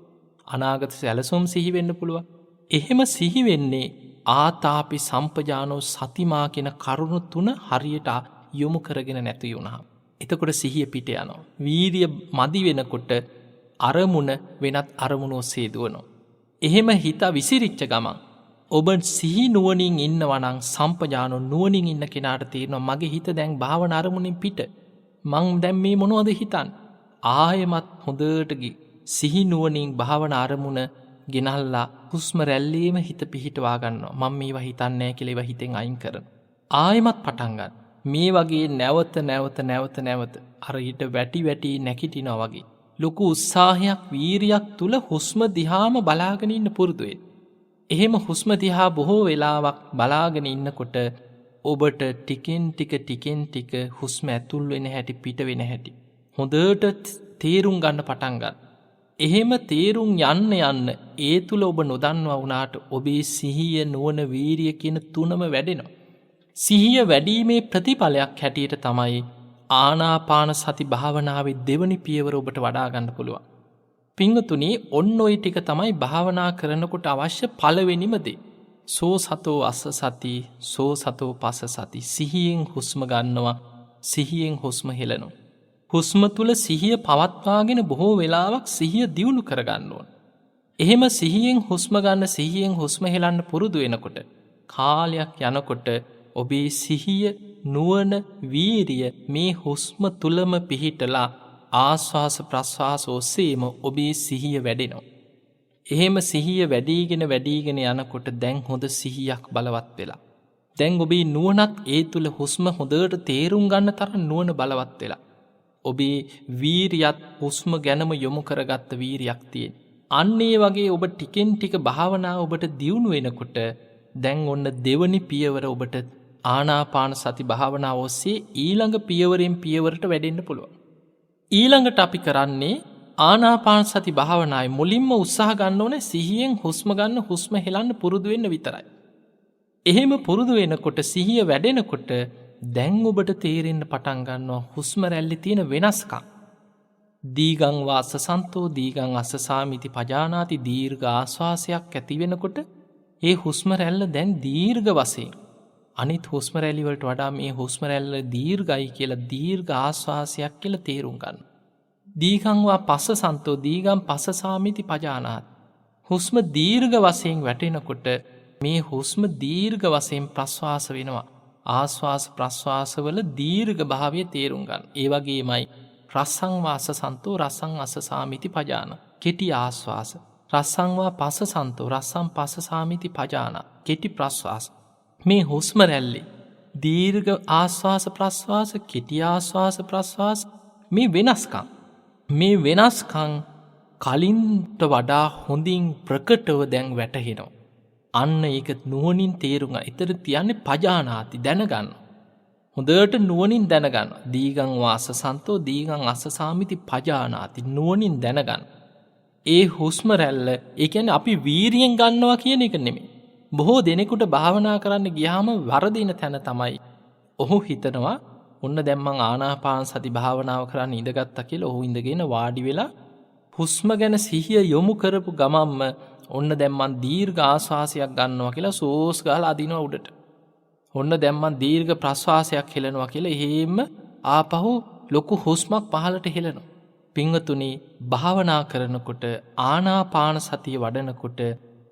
අනාගත සැලසුම් සිහි වෙන්න පුළුවන්. එහෙම සිහි වෙන්නේ ආතාපි සම්පජානෝ සතිමා කියන කරුණු 3 හරියට යොමු කරගෙන නැති වුණාම. එතකොට සිහිය පිට යනවා. වීරිය මදි වෙනකොට අරමුණ වෙනත් අරමුණු ඔස්සේ දුවනවා. එහෙම හිත විසිරිච්ච ගමන් ඔබ සිහි නුවණින් ඉන්නවා නම් සම්පජානෝ නුවණින් ඉන්න කෙනාට තේරෙනවා මගේ හිත දැන් භාවන අරමුණින් පිට. මං දැන් මේ මොනවද හිතන්නේ? ආයෙමත් හොඳට සිහි නුවණින් භාවන අරමුණ ගෙනල්ලා හුස්ම රැල්ලේම හිත පිහිටවා ගන්නවා. මම මේවා හිතන්නේ නැහැ කියලා ඒවා හිතෙන් අයින් කරනවා. ආයෙමත් පටන් ගන්න. මේ වගේ නැවත අර ඊට වැටි නැකිටිනවා වගේ. ලොකු උත්සාහයක් වීරියක් තුළ හුස්ම දිහාම බලාගෙන ඉන්න පුරුදුවෙන්. එහෙම හුස්ම දිහා බොහෝ වෙලාවක් බලාගෙන ඉන්නකොට ඔබට ටිකෙන් ටික හුස්ම ඇතුල් වෙන හැටි පිට වෙන හැටි. හොඳට තේරුම් ගන්න පටන් ගන්න. එහෙම තේරුම් යන්න ඒ තුළ ඔබ නොදන්නවා වුණාට ඔබේ සිහිය නුවණ වීරිය කියන තුනම වැඩෙනවා. සිහිය වැඩීමේ ප්‍රතිඵලයක් හැටියට තමයි ආනාපාන සති භාවනාවේ දෙවනි පියවර ඔබට වඩා ගන්න පුළුවන්. පිංගතුනි ඔන්න ඔය ටික තමයි භාවනා කරනකොට අවශ්‍ය පළවෙනිම දේ. සෝ සතෝ අස්ස සති සෝ සතෝ පස්ස සති. සිහියෙන් හුස්ම ගන්නවා, සිහියෙන් හුස්ම හෙළනවා. හුස්ම තුල සිහිය පවත්වාගෙන බොහෝ වෙලාවක් සිහිය දියුණු කරගන්න ඕන. එහෙම සිහියෙන් හුස්ම ගන්න, සිහියෙන් හුස්ම හෙළන්න පුරුදු වෙනකොට කාලයක් යනකොට ඔබේ සිහිය නුවණ වීරිය මේ හුස්ම තුලම පිහිටලා ආස්වාස ප්‍රස්වාස ඔස්සේම ඔබේ සිහිය වැඩෙනවා. එහෙම සිහිය වැඩිගෙන යනකොට දැන් හොඳ සිහියක් බලවත් වෙලා. දැන් ඔබේ නුවණත් ඒ තුල හුස්ම හොඳට තේරුම් ගන්න තරම් නුවණ බලවත් වෙලා. ඔබේ වීරියත් හුස්ම ගැනම යොමු කරගත්ත වීරියක් තියෙන. අන්න ඒ වගේ ඔබ ටිකෙන් ටික භාවනාව ඔබට දියුණු වෙනකොට දැන් ඔන්න දෙවනි පියවර ඔබට ආනාපාන සති භාවනාව ඔස්සේ ඊළඟ පියවරෙන් පියවරට වැඩෙන්න පුළුවන්. ඊළඟට අපි කරන්නේ ආනාපාන සති භාවනාවේ මුලින්ම උත්සාහ ගන්න ඕනේ සිහියෙන් හුස්ම ගන්න, හුස්ම හෙලන්න පුරුදු වෙන්න විතරයි. එහෙම පුරුදු වෙනකොට සිහිය වැඩෙනකොට දැන් ඔබට තේරෙන්න පටන් ගන්නවා හුස්ම රැල්ලේ තියෙන වෙනස්කම්. දීගං වාස සන්තෝ දීගං අස්සසාමිති පජානාති. දීර්ඝ ආශ්වාසයක් ඇති වෙනකොට ඒ හුස්ම රැල්ල දැන් දීර්ඝ වශයෙන් අනිත් හුස්ම රැලි වලට වඩා මේ හුස්ම රැල්ල දීර්ඝයි කියලා දීර්ඝ ආශ්වාසයක් කියලා තේරුම් ගන්න. දීගං වා පස්ස සන්තෝ දීගං පස්සසාමිති පජානාති. හුස්ම දීර්ඝ වශයෙන් වැටෙනකොට මේ හුස්ම දීර්ඝ වශයෙන් ප්‍රශ්වාස වෙනවා. ආශ්වාස ප්‍රශ්වාසවල දීර්ඝ භාවය තේරුම් ගන්න. ඒ වගේමයි රස්සං වාස සන්තෝ රස්සං අස්සසාමිති පජාන. කෙටි ආශ්වාස. රස්සං වා පස්ස සන්තෝ රස්සං පස්සසාමිති පජාන. කෙටි ප්‍රශ්වාස. මේ හුස්ම රැල්ලේ දීර්ඝ ආශ්වාස ප්‍රශ්වාස, කෙටි ආශ්වාස ප්‍රශ්වාස මේ වෙනස්කම් කලින්ට වඩා හොඳින් ප්‍රකටව දැන් වැටහෙනවා. අන්න ඒක නුවණින් තේරුම් ගන්න. ඊතර තියන්නේ පජානාති දැනගන්න. හොඳට නුවණින් දැනගන්න. දීගං වාස සන්තෝ දීගං අස්සසාමිති පජානාති. නුවණින් දැනගන්න. ඒ හුස්ම රැල්ල ඒ කියන්නේ අපි වීරියෙන් ගන්නවා කියන එක නෙමෙයි. බොහෝ දෙනෙකුට භාවනා කරන්න ගියාම වරදින තැන තමයි ඔහු හිතනවා ඔන්න දැන් මං ආනාපාන සති භාවනාව කරන්න ඉඳගත්තා කියලා. ඔහු ඉඳගෙන වාඩි වෙලා හුස්ම ගැන සිහිය යොමු කරපු ගමම්ම ඔන්න දැන් මං දීර්ඝ ආශ්වාසයක් ගන්නවා කියලා සෝස් ගාලා අදිනවා උඩට. ඔන්න දැන් මං දීර්ඝ ප්‍රශ්වාසයක් හෙලනවා කියලා එහෙම ආපහු ලොකු හුස්මක් පහළට හෙලනවා. පින්වතුනි භාවනා කරනකොට ආනාපාන සතිය වඩනකොට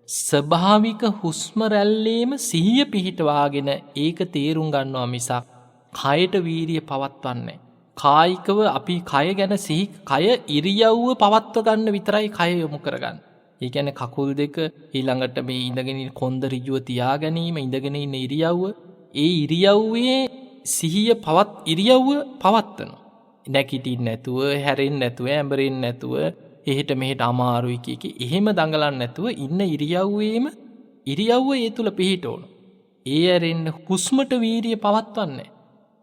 ස්වභාවික හුස්ම රැල්ලේම සිහිය පිහිටවාගෙන ඒක තේරුම් ගන්නවා මිසක් කයට වීරිය පවත්වන්නේ. කායිකව අපි කය ගැන කය ඉරියව්ව පවත්ව ගන්න විතරයි කය යොමු කරගන්න. ඒ කියන්නේ කකුල් දෙක ඊළඟට මේ ඉඳගෙන කොන්ද ඍජුව තියා ගැනීම, ඉඳගෙන ඉන්න ඉරියව්ව, ඒ ඉරියව්වේ සිහිය ඉරියව්ව පවත්වනවා. නැගිටින්න නැතුව, හැරෙන්න නැතුව, ඇඹරෙන්න නැතුව, එහෙට මෙහෙට අමාරුයි කී එහෙම දඟලන්න නැතුව ඉන්න ඉරියව්ව ඒ තුල පිහිටවන. ඒ ඇරෙන්න හුස්මට වීරිය පවත්වන්නේ.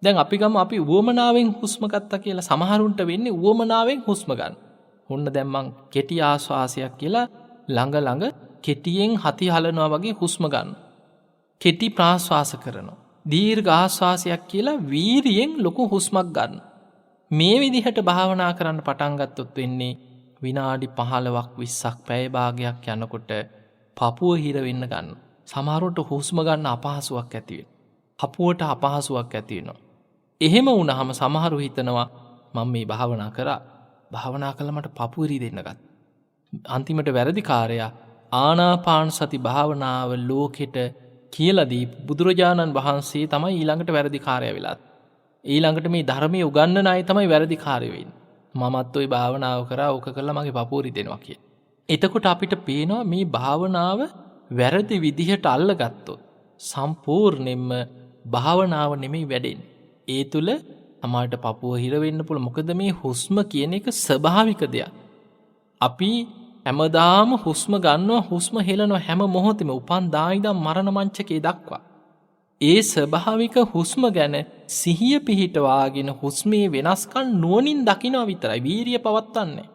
දැන් අපි උවමනාවෙන් හුස්ම ගත්තා කියලා සමහරුන්ට වෙන්නේ උවමනාවෙන් හුස්ම ගන්න. ඔන්න දැන් මං කෙටි ආශ්වාසයක් කියලා ළඟ කෙටියෙන් හති හලනවා වගේ හුස්ම ගන්න. කෙටි ප්‍රාශ්වාස කරනවා. දීර්ඝ ආශ්වාසයක් කියලා වීරියෙන් ලොකු හුස්මක් ගන්න. මේ විදිහට භාවනා කරන්න පටන් ගත්තොත් වෙන්නේ විනාඩි 15ක් 20ක් පැය භාගයක් යනකොට පපුව හිර වෙන්න ගන්න. සමහරවිට හුස්ම ගන්න අපහසුයක් ඇති වෙනවා. පපුවට අපහසුයක් ඇති වෙනවා. එහෙම වුණාම සමහරු හිතනවා මම මේ භාවනා කළා මට පපුව රිදෙන්න ගත්තා. අන්තිමට වැරදිකාරයා ආනාපාන සති භාවනාව ලෝකෙට කියලා දී බුදුරජාණන් වහන්සේ තමයි ඊළඟට වැරදිකාරයා වෙලා. ඊළඟට මේ ධර්මයේ උගන්වන අය තමයි වැරදිකාරයෝ වෙන්නේ. මමත් ওই භාවනාව කරා ඕක කළා මගේ පපුව රිදෙනවා කියලා. එතකොට අපිට පේනවා මේ භාවනාව වැරදි විදිහට අල්ලගත්තොත් සම්පූර්ණයෙන්ම භාවනාව නෙමෙයි වැඩෙන්නේ. ඒ තුළ තමාට පපුුව හිරවෙන්න පුළ මොකද මේ හුස්ම කියන එක ස්වභාවික දෙයක්. අපි හැමදාම හුස්ම ගන්නවා හුස්ම හෙලනවා හැම මොහොතෙම උපන් දායිදම් මරණ මංචකේ දක්වා. ඒ ස්වභාවික හුස්ම ගැන සිහිය පිහිටවාගෙන හුස්මේ වෙනස්කන් නුවණින් දකිනවා විතරයි වීරිය පවත්වන්නේ.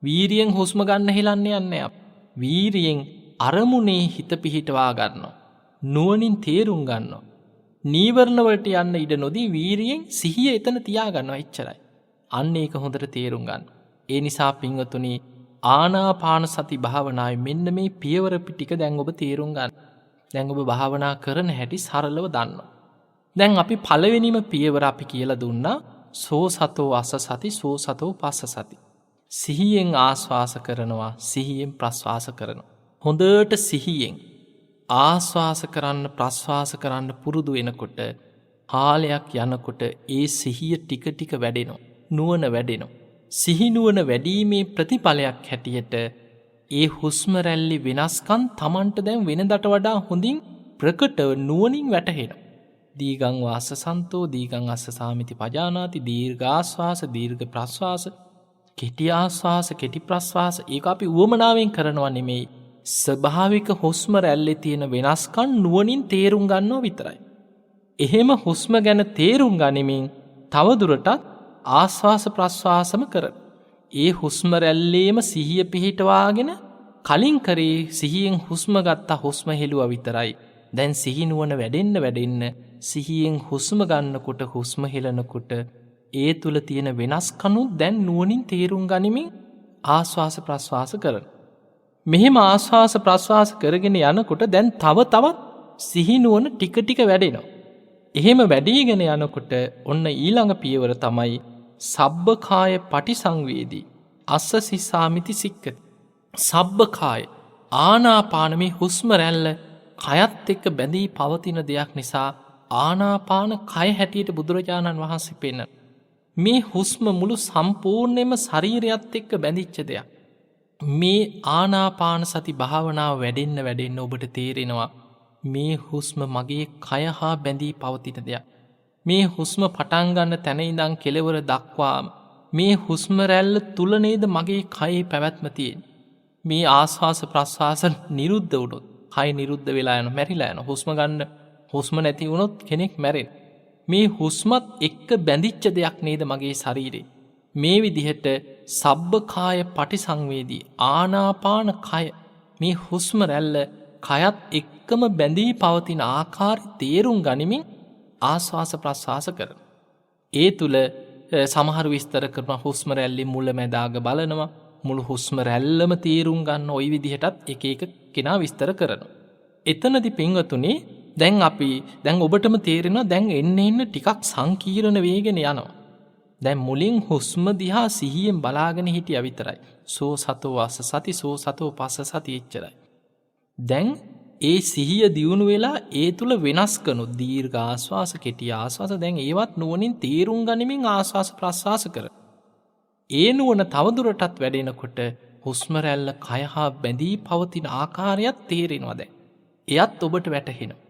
වීරියෙන් හුස්ම ගන්න හෙලන්න යන්නේ අප. වීරියෙන් අරමුණේ හිත පිහිටවා ගන්නවා. නුවණින් තේරුම් ගන්නවා. නීවරණවලට යන්න ඉඩ නොදී වීරියෙන් සිහිය එතන තියාගන්නවා එච්චරයි. අන්න ඒක හොඳට තේරුම් ගන්න. ඒ නිසා පින්වතුනි ආනාපාන සති භාවනාවේ මෙන්න මේ පියවර ටික දැන් ඔබ තේරුම් ගන්න. දැන් ඔබ භාවනා කරන හැටි සරලව දන්නවා. දැන් අපි පළවෙනිම පියවර අපි කියලා දුන්නා සෝ සතෝ අස්ස සති සෝ සතෝ පස්ස සති. සිහියෙන් ආස්වාස කරනවා සිහියෙන් ප්‍රස්වාස කරනවා. හොඳට සිහියෙන් ආස්වාස කරන්න ප්‍රස්වාස කරන්න පුරුදු වෙනකොට කාලයක් යනකොට ඒ සිහිය ටික ටික වැඩෙනවා. නුවණ වැඩෙනවා. සිහිනුවන වැඩීමේ ප්‍රතිඵලයක් හැටියට ඒ හුස්ම රැල්ලි වෙනස්කන් තමන්ට දැන් වෙනදට වඩා හොඳින් ප්‍රකටව නුවණින් වැටහෙනවා. දීගං වාස සන්තෝ දීගං අස්ස සාමිති පජානාති දීර්ඝාස්වාස දීර්ඝ ප්‍රස්වාස කෙටි ආස්වාස කෙටි ප්‍රස්වාස ඒක අපි උවමනාවෙන් කරනවා නෙමෙයි. ස්වභාවික හුස්ම රැල්ලේ තියෙන වෙනස්කම් නුවණින් තේරුම් ගන්නවා විතරයි. එහෙම හුස්ම ගැන තේරුම් ගනිමින් තවදුරටත් ආස්වාස ප්‍රස්වාසම කර. ඒ හුස්ම රැල්ලේම සිහිය පිහිටවාගෙන කලින් කරේ සිහියෙන් හුස්ම ගත්තා හුස්ම හෙළුවා විතරයි. දැන් සිහිනුවන වැඩෙන්න සිහියෙන් හුස්ම ගන්නකොට හුස්ම හෙලනකොට ඒ තුල තියෙන වෙනස්කණු දැන් නුවණින් තේරුම් ගනිමින් ආස්වාස ප්‍රස්වාස කරන. මෙහෙම ආස්වාස ප්‍රස්වාස කරගෙන යනකොට දැන් තවත් සිහිනුවන ටික ටික වැඩෙනවා. එහෙම වැඩීගෙන යනකොට ඔන්න ඊළඟ පියවර තමයි සබ්බකාය පටිසංවේදී අස්ස සිස්සාමිති සික්කති. සබ්බකාය ආනාපාන මේ හුස්ම රැල්ල කයත් එක්ක බැඳී පවතින දෙයක් නිසා ආනාපාන කය හැටියට බුදුරජාණන් වහන්සේ පෙන්නන. මේ හුස්ම මුළු සම්පූර්ණයෙන්ම ශරීරයත් එක්ක බැඳිච්ච දෙයක්. මේ ආනාපාන සති භාවනාව වැඩෙන්න ඔබට තේරෙනවා මේ හුස්ම මගේ කය හා බැඳී පවතින දෙයක්. මේ හුස්ම පටන් ගන්න තැන ඉඳන් කෙලවර දක්වාම මේ හුස්ම රැල්ල තුල නේද මගේ කයේ පැවැත්ම තියෙන්නේ. මේ ආස්වාස ප්‍රස්වාස නිරුද්ධ වුණොත් කය නිරුද්ධ වෙලා යන මැරිලා යන හුස්ම ගන්න හුස්ම නැති වුණොත් කෙනෙක් මැරෙන. මේ හුස්මත් එක්ක බැඳිච්ච දෙයක් නේද මගේ ශරීරේ. මේ විදිහට සබ්බකාය පටිසංවේදී ආනාපාන කය මේ හුස්ම රැල්ල කයත් එක්කම බැඳී පවතින ආකාරي තේරුම් ගනිමින් ආස්වාස ප්‍රස්වාස කරන. ඒ තුල සමහර විස්තර කරන හුස්ම රැල්ලේ මුල මැද අග බලනවා. මුළු හුස්ම රැල්ලම තේරුම් ගන්න ওই විදිහටත් එක එක කෙනා විස්තර කරනවා. එතනදී පින්වතුනි දැන් ඔබටම තේරෙනවා දැන් එන්න ටිකක් සංකීර්ණ වේගෙන යනවා. දැන් මුලින් හුස්ම දිහා සිහියෙන් බලාගෙන හිටියා විතරයි. සෝ සතෝ වාස සති සෝ සතෝ පස්ස සති එච්චරයි. දැන් ඒ සිහිය දියුණු වෙලා ඒ තුල වෙනස් කරනු දීර්ඝ ආස්වාස කෙටි ආස්වාස දැන් ඒවත් නුවණින් තේරුම් ගනිමින් ආස්වාස ප්‍රස්වාස කර. ඒ නුවණ තවදුරටත් වැඩෙනකොට හුස්ම රැල්ල කය හා බැඳී පවතින ආකාරයත් තේරෙනවා දැන්. එයත් ඔබට වැටහෙනවා.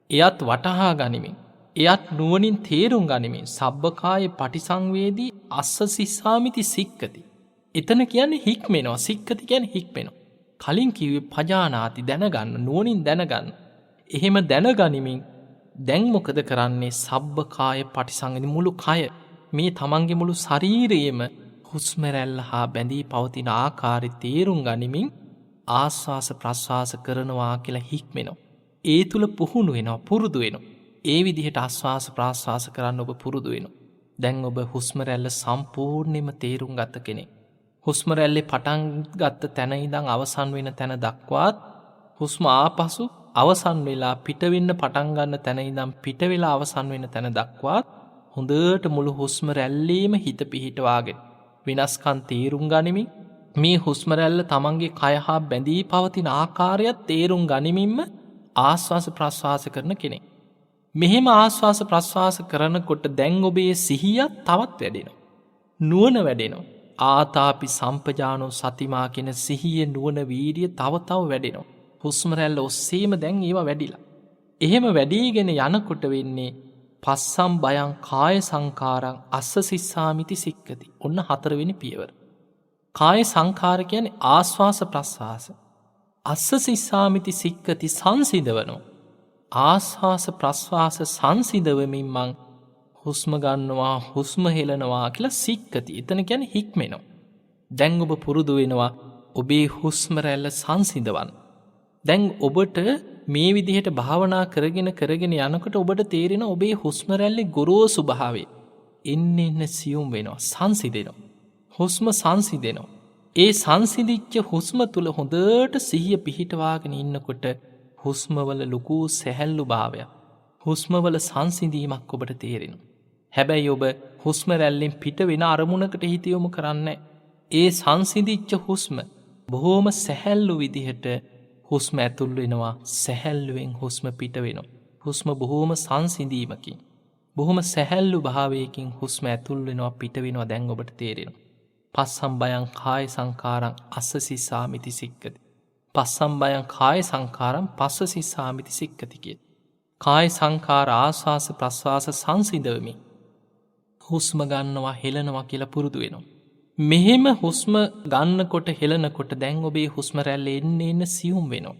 එයත් වටහා ගනිමින් එයත් නුවණින් තේරුම් ගනිමින් සබ්බකාය පටිසංවේදී අස්ස සිස්සාමිති සික්කති. එතන කියන්නේ හික්මෙනවා. සික්කති කියන්නේ හික්මෙනවා. කලින් කිව්වේ පජානාති දැනගන්න නුවණින් දැනගන්න. එහෙම දැනගනිමින් දැන් මොකද කරන්නේ සබ්බකාය පටිසංවේදී මුළු කය මේ තමන්ගේ මුළු ශරීරයේම හුස්ම රැල්ල හා බැඳී පවතින ආකාරي තේරුම් ගනිමින් ආස්වාස ප්‍රස්වාස කරනවා කියලා හික්මෙනවා. ඒ තුල පුහුණු වෙනවා පුරුදු වෙනවා. ඒ විදිහට ආස්වාස ප්‍රාස්වාස කරන්න ඔබ පුරුදු වෙනවා. දැන් ඔබ හුස්ම රැල්ල සම්පූර්ණයෙන්ම තේරුම් ගත කෙනෙක්. හුස්ම රැල්ලේ පටන් ගත්ත තැන ඉඳන් අවසන් වෙන තැන දක්වාත් හුස්ම ආපසු අවසන් වෙලා පිට වෙන්න පටන් ගන්න තැන ඉඳන් පිට වෙලා අවසන් වෙන තැන දක්වාත් හොඳට මුළු හුස්ම රැල්ලේම හිත පිහිටවාගෙන විනාශකම් තේරුම් ගනිමින් මේ හුස්ම රැල්ල තමන්ගේ කය හා බැඳී පවතින ආකාරයත් තේරුම් ගනිමින්ම ආස්වාස ප්‍රස්වාස කරන කෙනෙක්. මෙහෙම ආස්වාස ප්‍රස්වාස කරනකොට දැන් ඔබේ සිහියත් තවත් වැඩෙනවා. නුවණ වැඩෙනවා. ආතාපි සම්පජානෝ සතිමා කියන සිහිය නුවණ වීර්ය තව වැඩෙනවා. හුස්ම රැල්ල ඔස්සේම දැන් ඒවා වැඩිලා. එහෙම වැඩිගෙන යනකොට වෙන්නේ පස්සම් බයං කාය සංකාරං අස්ස සිස්සාමිති සික්කති. ඔන්න 4 වෙනි පියවර. කාය සංකාර කියන්නේ ආස්වාස ප්‍රස්වාස. අස්ස සිස්සාමිති සික්කති සංසිඳවනවා. ආස්වාස ප්‍රස්වාස සංසිඳවමින් මං හුස්ම ගන්නවා හුස්ම හෙලනවා කියලා සික්කති. එතන කියන්නේ හික්මෙනවා. දැන් ඔබ පුරුදු වෙනවා ඔබේ හුස්ම රැල්ල සංසිඳවන්න. දැන් ඔබට මේ විදිහට භාවනා කරගෙන යනකොට ඔබට තේරෙන ඔබේ හුස්ම රැල්ලේ ගොරෝසු භාවය එන්න සියුම් වෙනවා සංසිඳෙනවා. හුස්ම සංසිඳෙනවා. ඒ සංසිඳිච්ච හුස්ම තුල හොඳට සිහිය පිහිටවාගෙන ඉන්නකොට හුස්මවල ලොකු සැහැල්ලු භාවයක් හුස්මවල සංසිඳීමක් ඔබට තේරෙනවා. හැබැයි ඔබ හුස්ම රැල්ලෙන් පිට වෙන අරමුණකට හිත යොමු කරන්නේ. ඒ සංසිඳිච්ච හුස්ම බොහොම සැහැල්ලු විදිහට හුස්ම ඇතුල් වෙනවා සැහැල්ලුවෙන් හුස්ම පිට වෙනවා. හුස්ම බොහොම සංසිඳීමකින් බොහොම සැහැල්ලු භාවයකින් හුස්ම ඇතුල් වෙනවා පිට වෙනවා දැන් ඔබට තේරෙනවා. පස්සම් බයං කාය සංකාරං අස්ස සිස්සාමිති සික්කති. පස්සම් බයං කාය සංකාරං පස්ස සිස්සාමිති සික්කති කිය. කාය සංකාර ආස්වාස ප්‍රස්වාස සංසිඳවමින් හුස්ම ගන්නවා හෙලනවා කියලා පුරුදු වෙනවා. මෙහෙම හුස්ම ගන්නකොට හෙලනකොට දැන් ඔබේ හුස්ම රැල්ල එන්න සියුම් වෙනවා.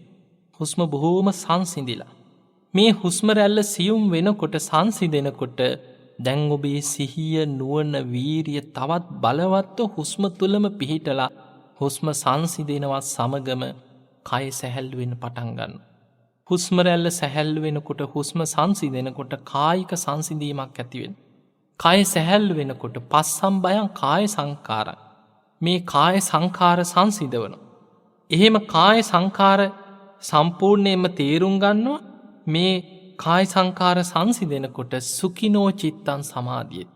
හුස්ම බොහෝම සංසිඳිලා. මේ හුස්ම රැල්ල සියුම් වෙනකොට සංසිඳෙනකොට දැන් ඔබේ සිහිය නුවණ වීරිය තවත් බලවත්ව හුස්ම තුලම පිහිටලා හුස්ම සංසිඳෙනවත් සමගම කය සැහැල්ලු වෙන්න පටන් ගන්නවා. හුස්ම රැල්ල සැහැල්ලු වෙනකොට හුස්ම සංසිඳෙනකොට කායික සංසිඳීමක් ඇති වෙනවා. කය සැහැල්ලු වෙනකොට පස්සම් බයං කාය සංකාරං මේ කාය සංකාර සංසිඳවනවා. එහෙම කාය සංකාර සම්පූර්ණයෙන්ම තේරුම් ගන්නවා මේ කාය සංකාර සංසිඳෙනකොට සුඛිනෝ චිත්තං සමාධිය.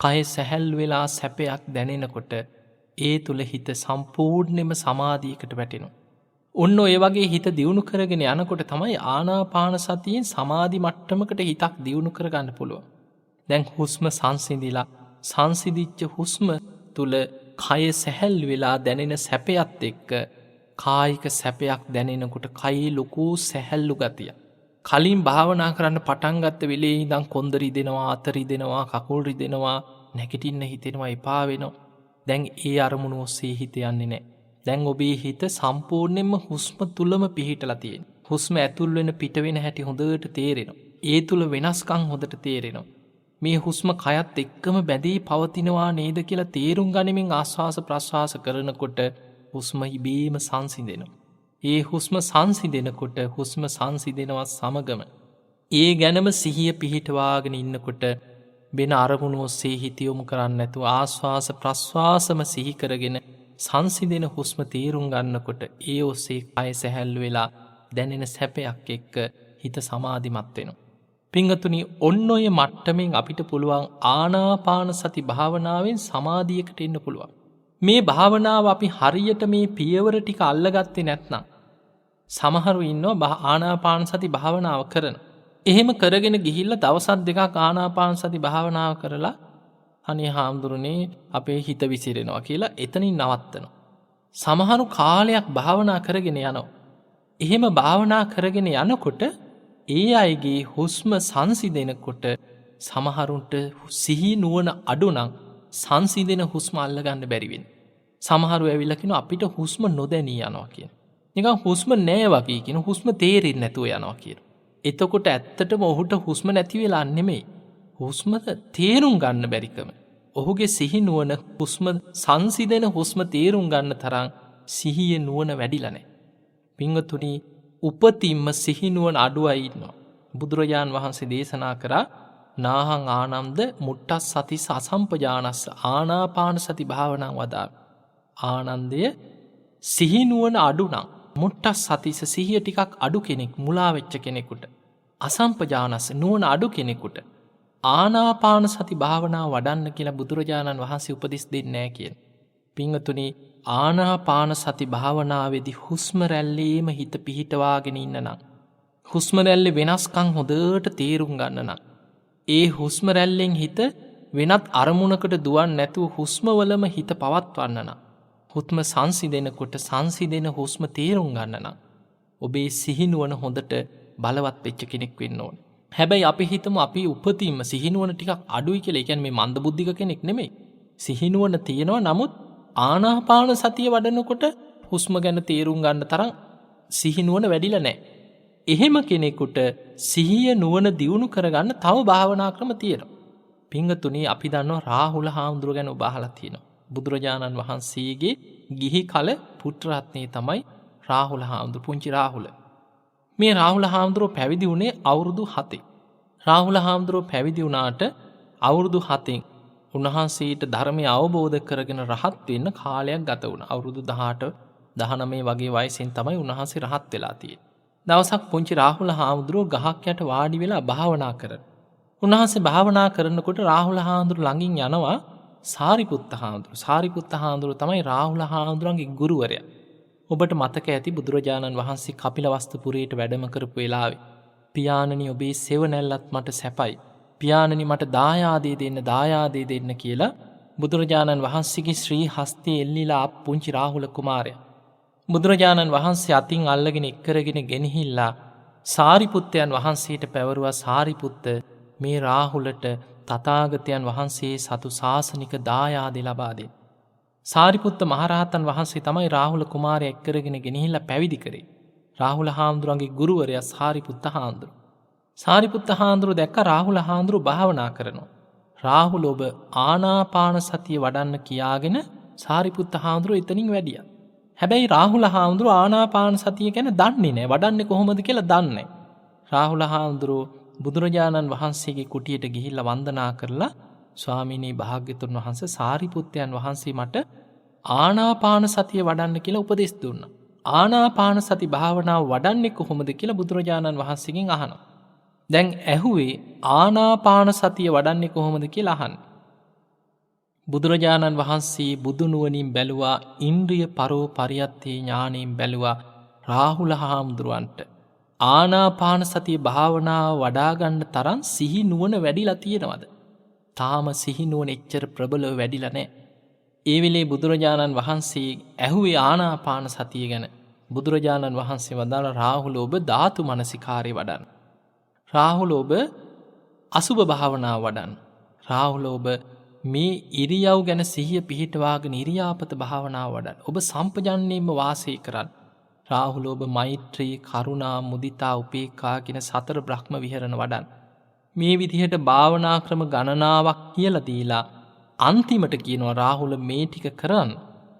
කය සැහැල්ලු වෙලා සැපයක් දැනෙනකොට ඒ තුල හිත සම්පූර්ණයෙන්ම සමාධියකට වැටෙනවා. ඔන්න ඔය වගේ හිත දියුණු කරගෙන යනකොට තමයි ආනාපාන සතියෙන් සමාධි මට්ටමකට හිතක් දියුණු කරගන්න පුළුවන්. දැන් හුස්ම සංසිඳිලා සංසිඳිච්ච හුස්ම තුල කය සැහැල්ලු වෙලා දැනෙන සැපයත් එක්ක කායික සැපයක් දැනෙනකොට කයේ ලොකු සැහැල්ලු ගතිය. කලින් භාවනා කරන්න පටන් ගත්ත වෙලේ ඉඳන් කොන්ද රිදෙනවා අත රිදෙනවා කකුල් රිදෙනවා නැගිටින්න හිතෙනවා එපා වෙනවා. දැන් ඒ අරමුණ ඔස්සේ හිත යන්නේ නැහැ. දැන් ඔබේ හිත සම්පූර්ණයෙන්ම හුස්ම තුලම පිහිටලා තියෙනවා. හුස්ම ඇතුල් වෙන පිට වෙන හැටි හොඳට තේරෙනවා. ඒ තුල වෙනස්කම් හොඳට තේරෙනවා. මේ හුස්ම කයත් එක්කම බැඳී පවතිනවා නේද කියලා තේරුම් ගනිමින් ආස්වාස ප්‍රස්වාස කරනකොට හුස්ම ඉබේම සංසිඳෙනවා. ඒ හුස්ම සංසිඳෙනකොට හුස්ම සංසිඳෙනවත් සමගම ඒ ගැනම සිහිය පිහිටවාගෙන ඉන්නකොට වෙන අරමුණු ඔස්සේ හිත යොමු කරන්නේ නැතුව ආස්වාස ප්‍රස්වාසම සිහි කරගෙන සංසිඳෙන හුස්ම තේරුම් ගන්නකොට ඒ ඔස්සේ කය සැහැල්ලු වෙලා දැනෙන සැපයක් එක්ක හිත සමාධිමත් වෙනවා. පිංගතුනි ඔන්න ඔය මට්ටමින් අපිට පුළුවන් ආනාපාන සති භාවනාවෙන් සමාධියකට එන්න පුළුවන්. මේ භාවනාව අපි හරියට මේ පියවර ටික අල්ලගත්තේ නැත්නම් සමහරු ඉන්නවා ආනාපාන සති භාවනාව කරන. එහෙම කරගෙන ගිහිල්ලා දවස් දෙකක් ආනාපාන සති භාවනාව කරලා අනේ හාමුදුරනේ අපේ හිත විසිරෙනවා කියලා එතනින් නවත්තනවා. සමහරු කාලයක් භාවනා කරගෙන යනවා. එහෙම භාවනා කරගෙන යනකොට ඒ අයගේ හුස්ම සංසිඳෙනකොට සමහරුන්ට සිහි නුවණ අඩු නම් සංසිඳෙන හුස්ම අල්ලගන්න බැරි වෙනවා. සමහරු ඇවිල්ලා කියනවා අපිට හුස්ම නොදැනී යනවා කියන. නිකන් හුස්ම නෑ වගේ කියන හුස්ම තේරෙන්නේ නැතුව යනවා කියන. එතකොට ඇත්තටම ඔහුට හුස්ම නැති වෙලා නෙමෙයි. හුස්ම තේරුම් ගන්න බැරිකම. ඔහුගේ සිහි නුවණ හුස්ම සංසිඳෙන හුස්ම තේරුම් ගන්න තරම් සිහියේ නුවණ වැඩිලා නැහැ. පින්වතුනි උපතින්ම සිහි නුවණ අඩුවයි ඉන්නවා. බුදුරජාන් වහන්සේ දේශනා කරා නාහං ආනන්ද මුට්ටස් සතිස් අසම්පජානස්ස ආනාපාන සති භාවනාව වදාළ. ආනන්දය සිහි නුවණ අඩු නම් මුට්ටස් සතිස සිහිය ටිකක් අඩු කෙනෙක් මුලා වෙච්ච කෙනෙකුට අසම්පජානස්ස නුවණ අඩු කෙනෙකුට ආනාපාන සති භාවනාව වඩන්න කියලා බුදුරජාණන් වහන්සේ උපදෙස් දෙන්නේ නැහැ කියන. පින්වතුනි ආනාපාන සති භාවනාවේදී හුස්ම රැල්ලේම හිත පිහිටවාගෙන ඉන්න නම් හුස්ම රැල්ලේ වෙනස්කම් හොඳට තේරුම් ගන්න නම් ඒ හුස්ම රැල්ලෙන් හිත වෙනත් අරමුණකට දුවන්නේ නැතුව හුස්මවලම හිත පවත්වන්න නම් හුස්ම සංසිඳෙනකොට සංසිඳෙන හුස්ම තේරුම් ගන්න නම් ඔබේ සිහිනුවන හොඳට බලවත් වෙච්ච කෙනෙක් වෙන්න ඕන. හැබැයි අපි හිතමු අපි උපතින්ම සිහිනුවන ටිකක් අඩුයි කියලා. ඒ කියන්නේ මේ මන්දබුද්ධික කෙනෙක් නෙමෙයි. සිහිනුවන තියෙනවා. නමුත් ආනාපාන සතිය වඩනකොට හුස්ම ගැන තේරුම් ගන්න තරම් සිහිනුවන වැඩිලා නැහැ. එහෙම කෙනෙකුට සිහිය නුවණ දියුණු කරගන්න තව භාවනා ක්‍රම තියෙනවා. පිංගතුනි අපි දන්නවා රාහුල හාමුදුරුව ගැන ඔබ අහලා තියෙනවා. බුදුරජාණන් වහන්සේගේ ගිහි කල පුත්‍රරත්නය තමයි රාහුල හාමුදුරුව. පුංචි රාහුල. මේ රාහුල හාමුදුරුව පැවිදි වුණේ අවුරුදු 7. රාහුල හාමුදුරුව පැවිදි වුණාට අවුරුදු 7න් උන්වහන්සේට ධර්මය අවබෝධ කරගෙන රහත් වෙන්න කාලයක් ගත වුණා. අවුරුදු 18 19 වගේ වයසෙන් තමයි උන්වහන්සේ රහත් වෙලා තියෙන්නේ. දවසක් පුංචි රාහුල හාමුදුරුව ගහක් යට වාඩි වෙලා භාවනා කරන. උන්වහන්සේ භාවනා කරනකොට රාහුල හාමුදුරුව ළඟින් යනවා සාරිපුත්ත හාමුදුරුව. සාරිපුත්ත හාමුදුරුව තමයි රාහුල හාමුදුරන්ගේ ගුරුවරයා. ඔබට මතක ඇති බුදුරජාණන් වහන්සේ කපිලවස්තුපුරයට වැඩම කරපු වෙලාවේ පියාණනි ඔබේ සෙවණැල්ලත් මට සැපයි. පියාණනි මට දායාදේ දෙන්න කියලා බුදුරජාණන් වහන්සේගේ ශ්‍රී හස්තයේ එල්ලිලා පුංචි රාහුල කුමාරයා බුදුරජාණන් වහන්සේ අතින් අල්ලගෙන එක්කරගෙන ගෙනහිල්ලා සාරිපුත්තයන් වහන්සේට පැවරුවා සාරිපුත්ත මේ රාහුලට තථාගතයන් වහන්සේ සතු ශාසනික දායාදේ ලබා දෙන්න. සාරිපුත්ත මහරහතන් වහන්සේ තමයි රාහුල කුමාරයා එක්කරගෙන ගෙනහිල්ලා පැවිදි කරේ. රාහුල හාමුදුරන්ගේ ගුරුවරයා සාරිපුත්ත හාමුදුරුවෝ. සාරිපුත්ත හාමුදුරුවෝ දැක්ක රාහුල හාමුදුරුවෝ භාවනා කරනවා. රාහුල ඔබ ආනාපාන සතිය වඩන්න කියාගෙන සාරිපුත්ත හාමුදුරුවෝ එතනින් වැඩියා. හැබැයි රාහුල හාමුදුරුවෝ ආනාපාන සතිය ගැන දන්නේ නැහැ. වඩන්නේ කොහොමද කියලා දන්නේ නැහැ. රාහුල හාමුදුරුවෝ බුදුරජාණන් වහන්සේගේ කුටියට ගිහිල්ලා වන්දනා කරලා ස්වාමීනී භාග්‍යතුන් වහන්සේ සාරිපුත්තයන් වහන්සේ මට ආනාපාන සතිය වඩන්න කියලා උපදෙස් දුන්නා. ආනාපාන සති භාවනාව වඩන්නේ කොහොමද කියලා බුදුරජාණන් වහන්සේගෙන් අහනවා. දැන් ඇහුවේ ආනාපාන සතිය වඩන්නේ කොහොමද කියලා අහන්නේ. බුදුරජාණන් වහන්සේ බුදුනුවණින් බැලුවා ඉන්ද්‍රිය පරෝ පරියත්තේ ඥාණයෙන් බැලුවා රාහුල හාමුදුරුවන්ට ආනාපාන සතිය භාවනාව වඩා ගන්න තරම් සිහි නුවණ වැඩිලා තියෙනවද? තාම සිහි නුවණ එච්චර ප්‍රබලව වැඩිලා නැහැ. ඒ වෙලේ බුදුරජාණන් වහන්සේ ඇහුවේ ආනාපාන සතිය ගැන. බුදුරජාණන් වහන්සේ වදාළ රාහුල ඔබ ධාතු මනසිකාරය වඩන්න. රාහුල ඔබ අසුභ භාවනාව වඩන්න. රාහුල ඔබ මේ ඉරියව් ගැන සිහිය පිහිටවාගෙන ඉරියාපත භාවනාව වඩන්න. ඔබ සම්පජන්ණයෙන්ම වාසය කරන්න. රාහුල ඔබ මෛත්‍රී කරුණා මුදිතා උපේක්ඛා කියන සතර බ්‍රහ්ම විහරණ වඩන්න. මේ විදිහට භාවනා ක්‍රම ගණනාවක් කියලා දීලා අන්තිමට කියනවා රාහුල මේ ටික කරන්න.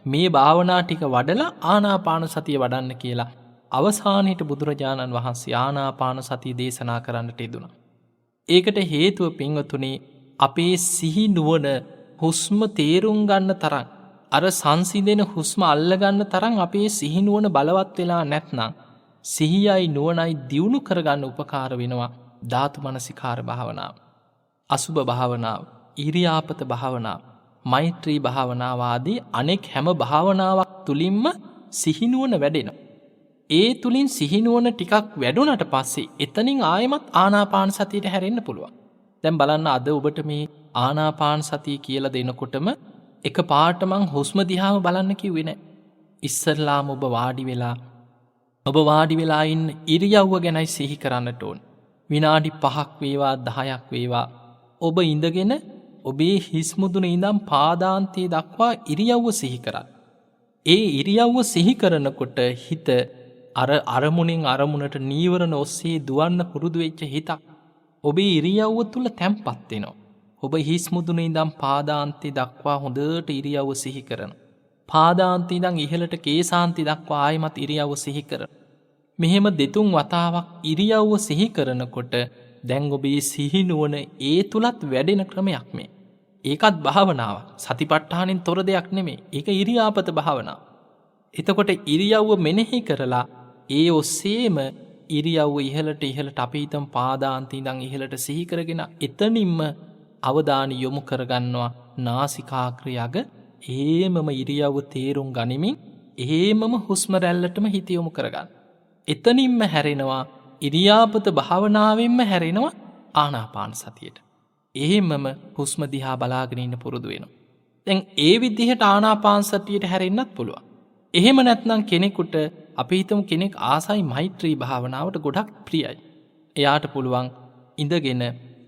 මේ භාවනා ටික වඩලා ආනාපාන සතිය වඩන්න කියලා අවසානයේට බුදුරජාණන් වහන්සේ ආනාපාන සතිය දේශනා කරන්නට යෙදුණා. ඒකට හේතුව පින්වතුනි අපේ සිහි නුවණ හුස්ම තේරුම් ගන්න තරම් අර සංසිඳෙන හුස්ම අල්ලගන්න තරම් අපේ සිහි නුවණ බලවත් වෙලා නැත්නම් සිහියයි නුවණයි දියුණු කරගන්න උපකාර වෙනවා ධාතු මනසිකාර භාවනාව, අසුභ භාවනාව, ඉරියාපත භාවනාව, මෛත්‍රී භාවනාව ආදී අනෙක් හැම භාවනාවක් තුලින්ම සිහි නුවණ වැඩෙනවා. ඒ තුලින් සිහි නුවණ ටිකක් වැඩුණාට පස්සේ එතනින් ආයෙමත් ආනාපාන සතියට හැරෙන්න පුළුවන්. දැන් බලන්න අද ඔබට මේ ආනාපාන සතිය කියලා දෙනකොටම එක පාට මං හුස්ම දිහාම බලන්න කිව්වේ නැහැ. ඉස්සරලාම ඔබ වාඩි වෙලා ඉන්න ඉරියව්ව ගැනයි සිහි කරන්නට ඕන. විනාඩි 5ක් වේවා 10ක් වේවා ඔබ ඉඳගෙන ඔබේ හිස් මුදුනේ ඉඳන් පාදාන්තයේ දක්වා ඉරියව්ව සිහි කරන්න. ඒ ඉරියව්ව සිහි කරනකොට හිත අර අරමුණෙන් අරමුණට නීවරණ ඔස්සේ දුවන්න පුරුදු වෙච්ච හිතක් ඔබේ ඉරියව්ව තුල තැම්පත් වෙනවා. ඔබ හිස් මුදුනේ ඉඳන් පාදාන්තයේ දක්වා හොඳට ඉරියව්ව සිහි කරන. පාදාන්තයේ ඉඳන් ඉහළට කේසාන්තය දක්වා ආයමත් ඉරියව්ව සිහි කරන. මෙහෙම දෙතුන් වතාවක් ඉරියව්ව සිහි කරනකොට දැන් ඔබේ සිහි නුවණ ඒ තුලත් වැඩෙන ක්‍රමයක් මේ. ඒකත් භාවනාවක්. සතිපට්ඨානෙන් තොර දෙයක් නෙමෙයි. ඒක ඉරියාපත භාවනාව. එතකොට ඉරියව්ව මෙනෙහි කරලා ඒ ඔස්සේම ඉරියව්ව ඉහළට අපි හිතමු පාදාන්තයේ ඉඳන් ඉහළට සිහි කරගෙන එතනින්ම අවධානය යොමු කරගන්නවා නාසිකාග්‍රයග ඒමම ඉරියව්ව තේරුම් ගනිමින් එහෙමම හුස්ම රැල්ලටම හිත යොමු කරගන්න. එතනින්ම හැරෙනවා ඉරියාපත භාවනාවෙන්ම හැරෙනවා ආනාපාන සතියට. එහෙමම හුස්ම දිහා බලාගෙන ඉන්න පුරුදු වෙනවා. දැන් ඒ විදිහට ආනාපාන සතියට හැරෙන්නත් පුළුවන්. එහෙම නැත්නම් කෙනෙකුට අපි හිතමු කෙනෙක් ආසයි මෛත්‍රී භාවනාවට ගොඩක් ප්‍රියයි. එයාට පුළුවන් ඉඳගෙන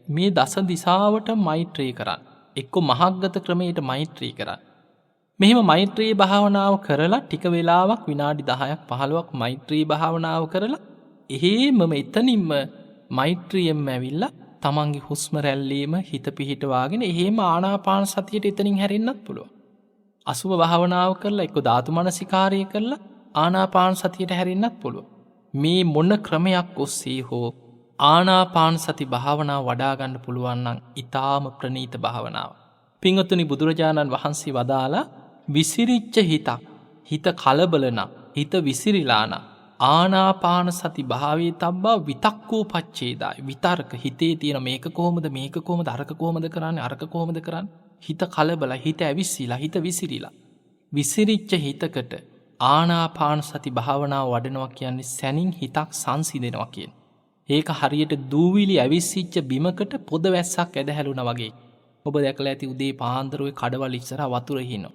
මේ දස දිසාවට මෛත්‍රී කරන්න. එක්ක මහග්ගත ක්‍රමයට මෛත්‍රී කරන්න. මෙහෙම මෛත්‍රී භාවනාව කරලා ටික වෙලාවක් විනාඩි 10ක් 15ක් මෛත්‍රී භාවනාව කරලා එහෙමම එතනින්ම මෛත්‍රියෙන්ම ඇවිල්ලා තමන්ගේ හුස්ම රැල්ලීම හිත පිහිටවාගෙන එහෙම ආනාපාන සතියට එතනින් හැරෙන්නත් පුළුවන්. අසුභ භාවනාව කරලා එක්ක ධාතු මනසිකාරය කරලා ආනාපාන සතියට හැරෙන්නත් පුළුවන්. මේ මොන ක්‍රමයක් ඔස්සේ හෝ ආනාපාන සති භාවනාව වඩා ගන්න පුළුවන් නම් ඊටාම ප්‍රණීත භාවනාව. පින්වත්නි බුදුරජාණන් වහන්සේ වදාලා විසිරිච්ච හිත කලබල නම් හිත විසිරිලා නම් ආනාපාන සති භාවයේ තබ්බා විතක්කෝ පච්චේදාය. විතර්ක හිතේ තියෙන මේක කොහොමද අරක කොහොමද කරන්නේ හිත කලබල හිත ඇවිස්සීලා හිත විසිරිලා විසිරිච්ච හිතකට ආනාපාන සති භාවනාව වඩනවා කියන්නේ සැනින් හිතක් සංසිඳෙනවා කියන. ඒක හරියට දූවිලි ඇවිස්සිච්ච බිමකට පොද වැස්සක් ඇදහැළුණා වගේ. ඔබ දැකලා ඇති උදේ පාන්දර ඔය කඩවල ඉස්සරහා වතුර හිනවා.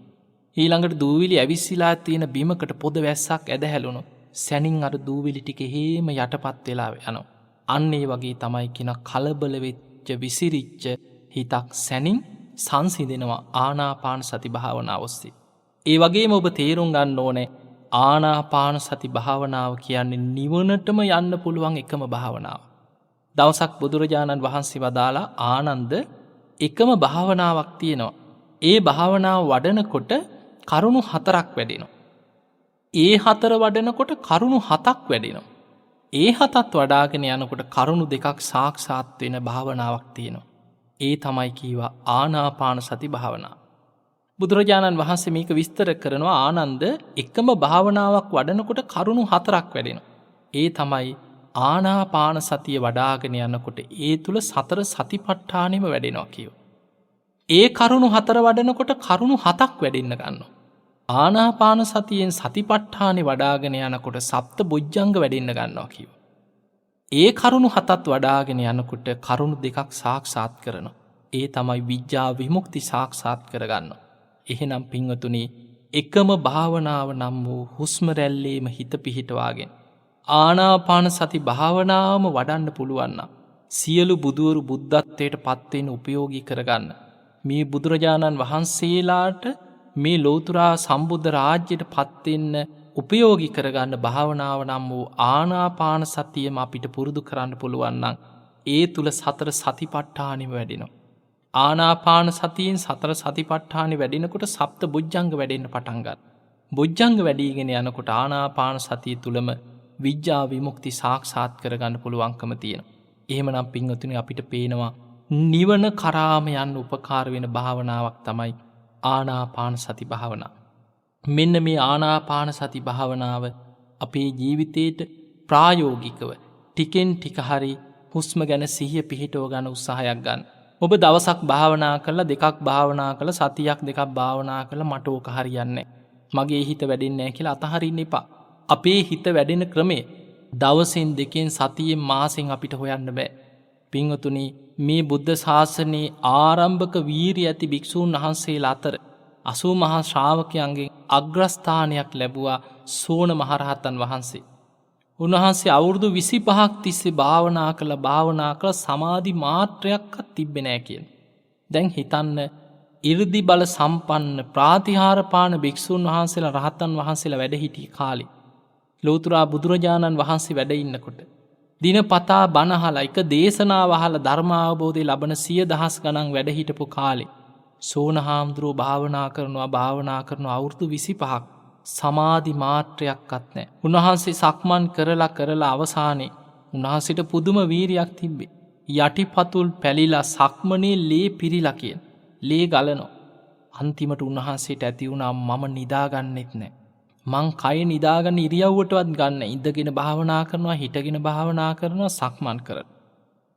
ඊළඟට දූවිලි ඇවිස්සීලා තියෙන බිමකට පොද වැස්සක් ඇදහැළුණොත් සැනින් අර දූවිලි ටික හේම යටපත් වෙලා යනවා. අන්න ඒ වගේ තමයි කියන කලබල වෙච්ච විසිරිච්ච හිතක් සැනින් සංසිඳෙනවා ආනාපාන සති භාවනාව ඔස්සේ. ඒ වගේම ඔබ තේරුම් ගන්න ඕනේ ආනාපාන සති භාවනාව කියන්නේ නිවනටම යන්න පුළුවන් එකම භාවනාව. දවසක් බුදුරජාණන් වහන්සේ වදාලා ආනන්ද එකම භාවනාවක් තියෙනවා. ඒ භාවනාව වඩනකොට කරුණු 4ක් වැඩෙනවා. ඒ 4 වඩනකොට කරුණු 7ක් වැඩෙනවා. ඒ 7ත් වඩාගෙන යනකොට කරුණු 2ක් සාක්ෂාත් වෙන භාවනාවක් තියෙනවා. ඒ තමයි කීවා ආනාපාන සති භාවනාව. බුදුරජාණන් වහන්සේ මේක විස්තර කරනවා ආනන්ද එකම භාවනාවක් වඩනකොට කරුණු 4ක් වැඩෙනවා. ඒ තමයි ආනාපාන සතිය වඩාගෙන යනකොට ඒ තුල සතර සතිපට්ඨානෙම වැඩෙනවා කියෝ. ඒ කරුණු 4 වඩනකොට කරුණු 7ක් වැඩෙන්න ගන්නවා. ආනාපාන සතියෙන් සතිපට්ඨානෙ වඩාගෙන යනකොට සප්ත බොජ්ජංග වැඩෙන්න ගන්නවා කියෝ. ඒ කරුණු 7ත් වඩාගෙන යනකොට කරුණු 2ක් සාක්ෂාත් කරනවා. ඒ තමයි විඥා විමුක්ති සාක්ෂාත් කරගන්නවා. එහෙනම් පින්වතුනි එකම භාවනාව නම් වූ හුස්ම රැල්ලේම හිත පිහිටවාගෙන ආනාපාන සති භාවනාවම වඩන්න පුළුවන් නම් සියලු බුදුවරු බුද්ධත්වයට පත් වෙන්න උපයෝගී කරගන්න. මේ බුදුරජාණන් වහන්සේලාට මේ ලෝතුරා සම්බුද්ධ රාජ්‍යයට පත් වෙන්න උපයෝගී කරගන්න භාවනාව නම් වූ ආනාපාන සතියම අපිට පුරුදු කරන්න පුළුවන් නම් ඒ තුල සතර සතිපට්ඨානෙම වැඩෙනවා. ආනාපාන සතියෙන් සතර සතිපට්ඨානෙ වැඩෙනකොට සප්ත බොජ්ජංග වැඩෙන්න පටන් ගන්නවා. බොජ්ජංග වැඩිගෙන යනකොට ආනාපාන සතිය තුලම විඥා විමුක්ති සාක්ෂාත් කරගන්න පුළුවන්කම තියෙනවා. එහෙමනම් පින්වතුනි අපිට පේනවා නිවන කරාම යන්න උපකාර වෙන භාවනාවක් තමයි ආනාපාන සති භාවනාව. මෙන්න මේ ආනාපාන සති භාවනාව අපේ ජීවිතේට ප්‍රායෝගිකව ටිකෙන් ටික හරි හුස්ම ගැන සිහිය පිහිටව ගන්න උත්සාහයක් ගන්න. ඔබ දවසක් භාවනා කරලා දෙකක් භාවනා කරලා සතියක් දෙකක් භාවනා කරලා මට ඕක හරියන්නේ මගේ හිත වැඩෙන්නේ නැහැ කියලා අතහරින්න එපා. අපේ හිත වැඩෙන ක්‍රමය දවසෙන් දෙකෙන් සතියෙන් මාසෙන් අපිට හොයන්න බෑ. පින්වතුනි මේ බුද්ධ ශාසනයේ ආරම්භක වීරිය ඇති භික්ෂූන් වහන්සේලා අතර 80 මහා ශ්‍රාවකයන්ගෙන් අග්‍රස්ථානයක් ලැබුවා සෝන මහරහතන් වහන්සේ. උන්වහන්සේ අවුරුදු 25ක් තිස්සේ භාවනා කළ සමාධි මාත්‍රයක්වත් තිබ්බේ නැහැ කියන. දැන් හිතන්න 이르දි බල සම්පන්න ප්‍රාතිහාරපාන භික්ෂුන් වහන්සේලා රහතන් වහන්සේලා වැඩ සිටි කාලේ ලෝතුරා බුදුරජාණන් වහන්සේ වැඩ ඉන්නකොට දිනපතා බණ අහලා එක දේශනාව අහලා ධර්ම අවබෝධය ලබන 100,000 ගණන් වැඩ හිටපු කාලේ සෝන හාමුදුරුවෝ භාවනා කරනවා අවුරුදු 25ක් සමාධි මාත්‍රයක්වත් නැහැ. උන්වහන්සේ සක්මන් කරලා අවසානයේ උන්වහන්සේට පුදුම වීරියක් තිබ්බේ. යටිපතුල් පැලිලා සක්මනේ ලේ පිරීලා කියන. ලේ ගලනවා. අන්තිමට උන්වහන්සේට ඇති වුණා මම නිදාගන්නෙත් නැහැ. මං කය නිදාගන්න ඉරියව්වටවත් ගන්න. ඉඳගෙන භාවනා කරනවා, හිටගෙන භාවනා කරනවා, සක්මන් කරනවා.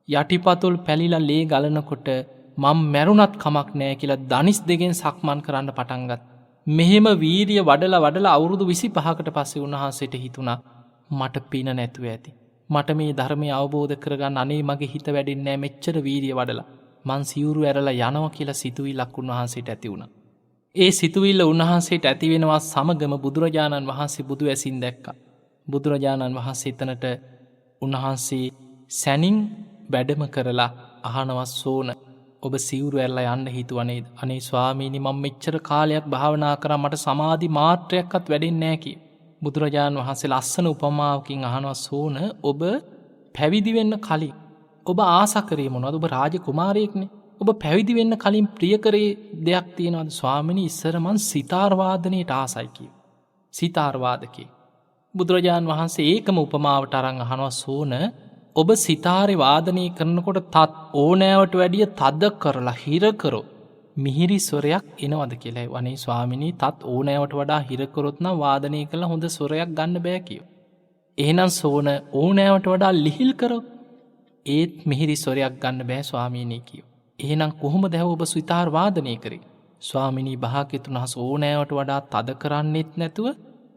යටිපතුල් පැලිලා ලේ ගලනකොට මම මැරුණත් කමක් නැහැ කියලා දනිස් දෙකෙන් සක්මන් කරන්න පටන් ගත්තා. මෙහෙම වීරිය වඩලා අවුරුදු 25කට පස්සේ උන්වහන්සේට හිතුණා මට පින නැතුව ඇති. මට මේ ධර්මය අවබෝධ කරගන්න අනේ මගේ හිත වැඩෙන්නේ නැහැ මෙච්චර වීරිය වඩලා. මං සිවුරු ඇරලා යනවා කියලා සිතුවිල්ලක් උන්වහන්සේට ඇති වුණා. ඒ සිතුවිල්ල උන්වහන්සේට ඇති වෙනවා සමගම බුදුරජාණන් වහන්සේ බුදු ඇසින් දැක්කා. බුදුරජාණන් වහන්සේ එතනට උන්වහන්සේ සැනින් වැඩම කරලා අහනවා සෝන ඔබ සිවුරු ඇරලා යන්න හිතුවා නේද? අනේ ස්වාමීනි මම මෙච්චර කාලයක් භාවනා කරා මට සමාධි මාත්‍රයක්වත් වැඩෙන්නේ නැහැ කි. බුදුරජාණන් වහන්සේ ලස්සන උපමාවකින් අහනවා සෝන ඔබ පැවිදි වෙන්න කලින් ඔබ ආස කරේ මොනවද? ඔබ රාජකුමාරයෙක්නේ. ඔබ පැවිදි වෙන්න කලින් ප්‍රිය කරේ දෙයක් තියෙනවද? ස්වාමිනී ඉස්සර මං සිතාර් වාදනයට ආසයි කිව්වා. සිතාර් වාදකේ. බුදුරජාණන් වහන්සේ ඒකම උපමාවට අරන් අහනවා සෝන ඔබ සිතාරේ වාදනය කරනකොට තත් ඕනෑවට වැඩිය තද කරලා හිර කරොත් මිහිරි ස්වරයක් එනවද කියලා. අනේ ස්වාමිනී තත් ඕනෑවට වඩා හිර කරොත් නම් වාදනය කළා හොඳ ස්වරයක් ගන්න බෑ කිව්වා. එහෙනම් සෝන ඕනෑවට වඩා ලිහිල් කරොත් ඒත් මිහිරි ස්වරයක් ගන්න බෑ ස්වාමීනී කිව්වා. එහෙනම් කොහොමද ඔබ සිතාර් වාදනය කරේ? ස්වාමිනී භාග්‍යවතුන් වහන්සේ ඕනෑවට වඩා තද කරන්නෙත් නැතුව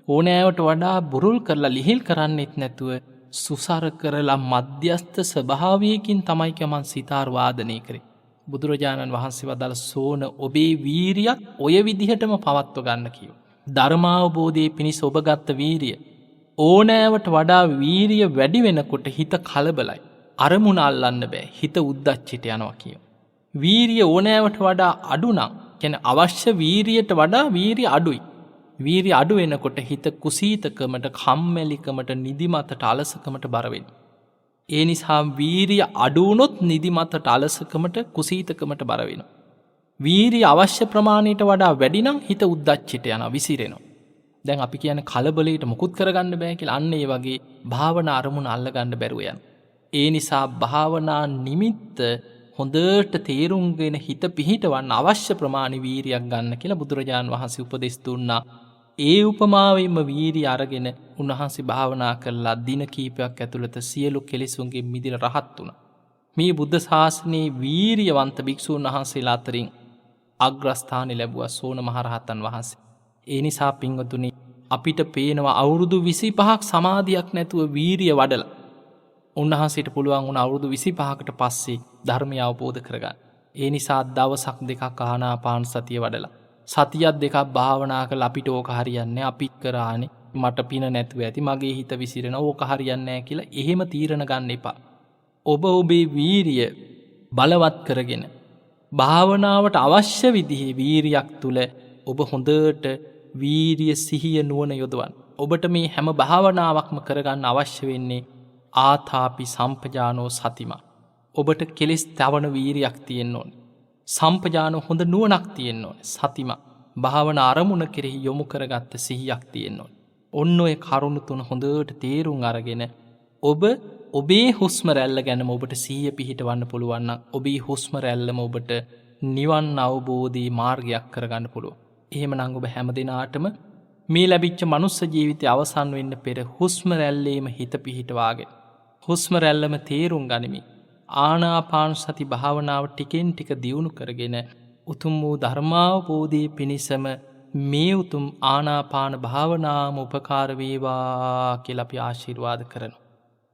ඕනෑවට වඩා බුරුල් කරලා ලිහිල් කරන්නෙත් නැතුව සුසර කරලා මධ්‍යස්ථ ස්වභාවයකින් තමයි මං සිතාර් වාදනය කරේ. බුදුරජාණන් වහන්සේ වදාළ සෝන ඔබේ වීරියත් ඔය විදිහටම පවත්ව ගන්න කියෝ. ධර්මාවබෝධයේ පිණිස ඔබ ගත්ත වීරිය ඕනෑවට වඩා වීරිය වැඩි වෙනකොට හිත කලබලයි. අරමුණ අල්ලන්න බෑ. හිත උද්දච්චයට යනවා කියෝ. වීරිය ඕනෑවට වඩා අඩුනම් කියන්නේ අවශ්‍ය වීරියට වඩා වීරිය අඩුයි. වීරිය අඩු වෙනකොට හිත කුසීතකමට කම්මැලිකමට නිදිමතට අලසකමට බර වෙනවා. ඒ නිසා වීරිය අඩු වුණොත් නිදිමතට අලසකමට කුසීතකමට බර වෙනවා. වීරිය අවශ්‍ය ප්‍රමාණයට වඩා වැඩි නම් හිත උද්දච්චයට යනවා විසිරෙනවා. දැන් අපි කියන්නේ කලබලයට මුකුත් කරගන්න බෑ කියලා. අන්න ඒ වගේ භාවනා අරමුණ අල්ලගන්න බැරුව යනවා. ඒ නිසා භාවනා නිමිත්ත හොඳට තේරුම්ගෙන හිත පිහිටවන්න අවශ්‍ය ප්‍රමාණි වීරියක් ගන්න කියලා බුදුරජාණන් වහන්සේ උපදෙස් දුන්නා. ඒ උපමාවෙන්ම වීරිය අරගෙන උන්වහන්සේ භාවනා කරලා දින කීපයක් ඇතුළත සියලු කෙලෙසුන්ගෙන් මිදිලා රහත් වුණා. මේ බුද්ධ ශාසනයේ වීරියවන්ත භික්ෂූන් වහන්සේලා අතරින් අග්‍රස්ථානෙ ලැබුවා සෝන මහරහතන් වහන්සේ. ඒ නිසා පින්වතුනි අපිට පේනවා අවුරුදු 25ක් සමාධියක් නැතුව වීරිය වඩලා උන්වහන්සේට පුළුවන් වුණ අවුරුදු 25කට පස්සේ ධර්මය අවබෝධ කරගන්න. ඒ නිසා දවසක් දෙකක් ආනාපාන සතිය වඩලා සතියක් දෙකක් භාවනා කරලා අපිට ඕක හරියන්නේ අපිත් කරානේ මට පින නැතුව ඇති මගේ හිත විසිරෙන ඕක හරියන්නේ නැහැ කියලා එහෙම තීරණ ගන්න එපා. ඔබ ඔබේ වීරිය බලවත් කරගෙන භාවනාවට අවශ්‍ය විදිහේ වීරියක් තුල ඔබ හොඳට වීරිය සිහිය නුවණ යොදවන්න. ඔබට මේ හැම භාවනාවක්ම කරගන්න අවශ්‍ය වෙන්නේ ආතාපි සම්පජානෝ සතිමා. ඔබට කෙලෙස් තවන වීරියක් තියෙන්න ඕනේ. සම්පජානෝ හොඳ නුවණක් තියෙන්න ඕනේ. සතිමා භාවනා අරමුණ කෙරෙහි යොමු කරගත්ත සිහියක් තියෙන්න ඕනේ. ඔන්න ඔය කරුණු තුන හොඳට තේරුම් අරගෙන ඔබ ඔබේ හුස්ම රැල්ල ගැනම ඔබට සිහිය පිහිටවන්න පුළුවන් නම් ඔබේ හුස්ම රැල්ලම ඔබට නිවන් අවබෝධී මාර්ගයක් කරගන්න පුළුවන්. එහෙමනම් ඔබ හැමදිනාටම මේ ලැබිච්ච මනුස්ස ජීවිතය අවසන් වෙන්න පෙර හුස්ම රැල්ලේම හිත පිහිටවාගෙන හුස්ම රැල්ලම තේරුම් ගනිමින් ආනාපාන සති භාවනාව ටිකෙන් ටික දියුණු කරගෙන උතුම් වූ ධර්මාවබෝධයේ පිණිසම මේ උතුම් ආනාපාන භාවනාවම උපකාර වේවා කියලා අපි ආශිර්වාද කරනවා.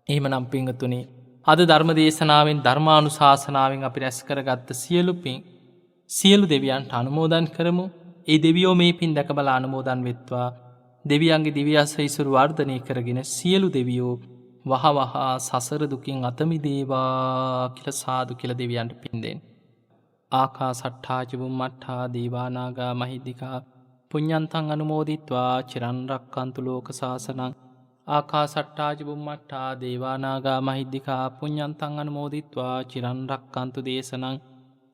එහෙමනම් පින්වතුනි අද ධර්ම දේශනාවෙන් ධර්මානුශාසනාවෙන් අපි රැස් කරගත්ත සියලු පින් සියලු දෙවියන්ට අනුමෝදන් කරමු. ඒ දෙවියෝ මේ පින් දැක බලා අනුමෝදන් වෙත්වා. දෙවියන්ගේ දිව්‍ය ආශිර්වාද වර්ධනය කරගෙන සියලු දෙවියෝ වහවහ සසර දුකින් අත මිදේවා කියලා සාදු කියලා දෙවියන්ට පින් දෙන්න. ආකාසට්ඨා ච බුම්මට්ඨා දේවා නාග මහිද්దికා පුඤ්ඤන්තං අනුමෝදිත්වා චිරන් රැක්කන්තු ලෝක සාසනං. ආකාසට්ඨා ච බුම්මට්ඨා දේවා නාග මහිද්దికා පුඤ්ඤන්තං අනුමෝදිත්වා චිරන් රැක්කන්තු දේශනං.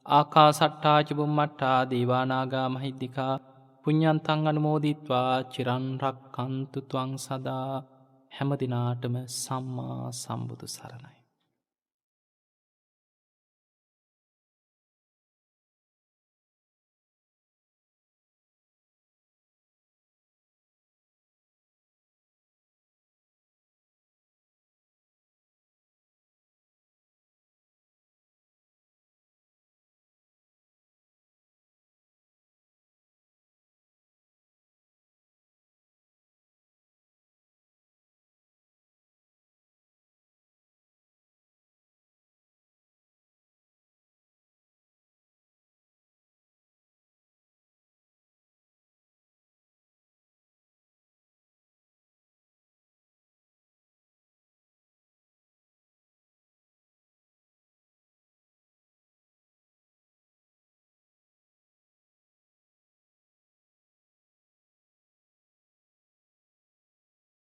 ආකාසට්ඨා ච බුම්මට්ඨා දේවා නාග මහිද්దికා පුඤ්ඤන්තං අනුමෝදිත්වා චිරන් රැක්කන්තු ත්වං සදා. හැම දිනාටම සම්මා සම්බුදු සරණයි.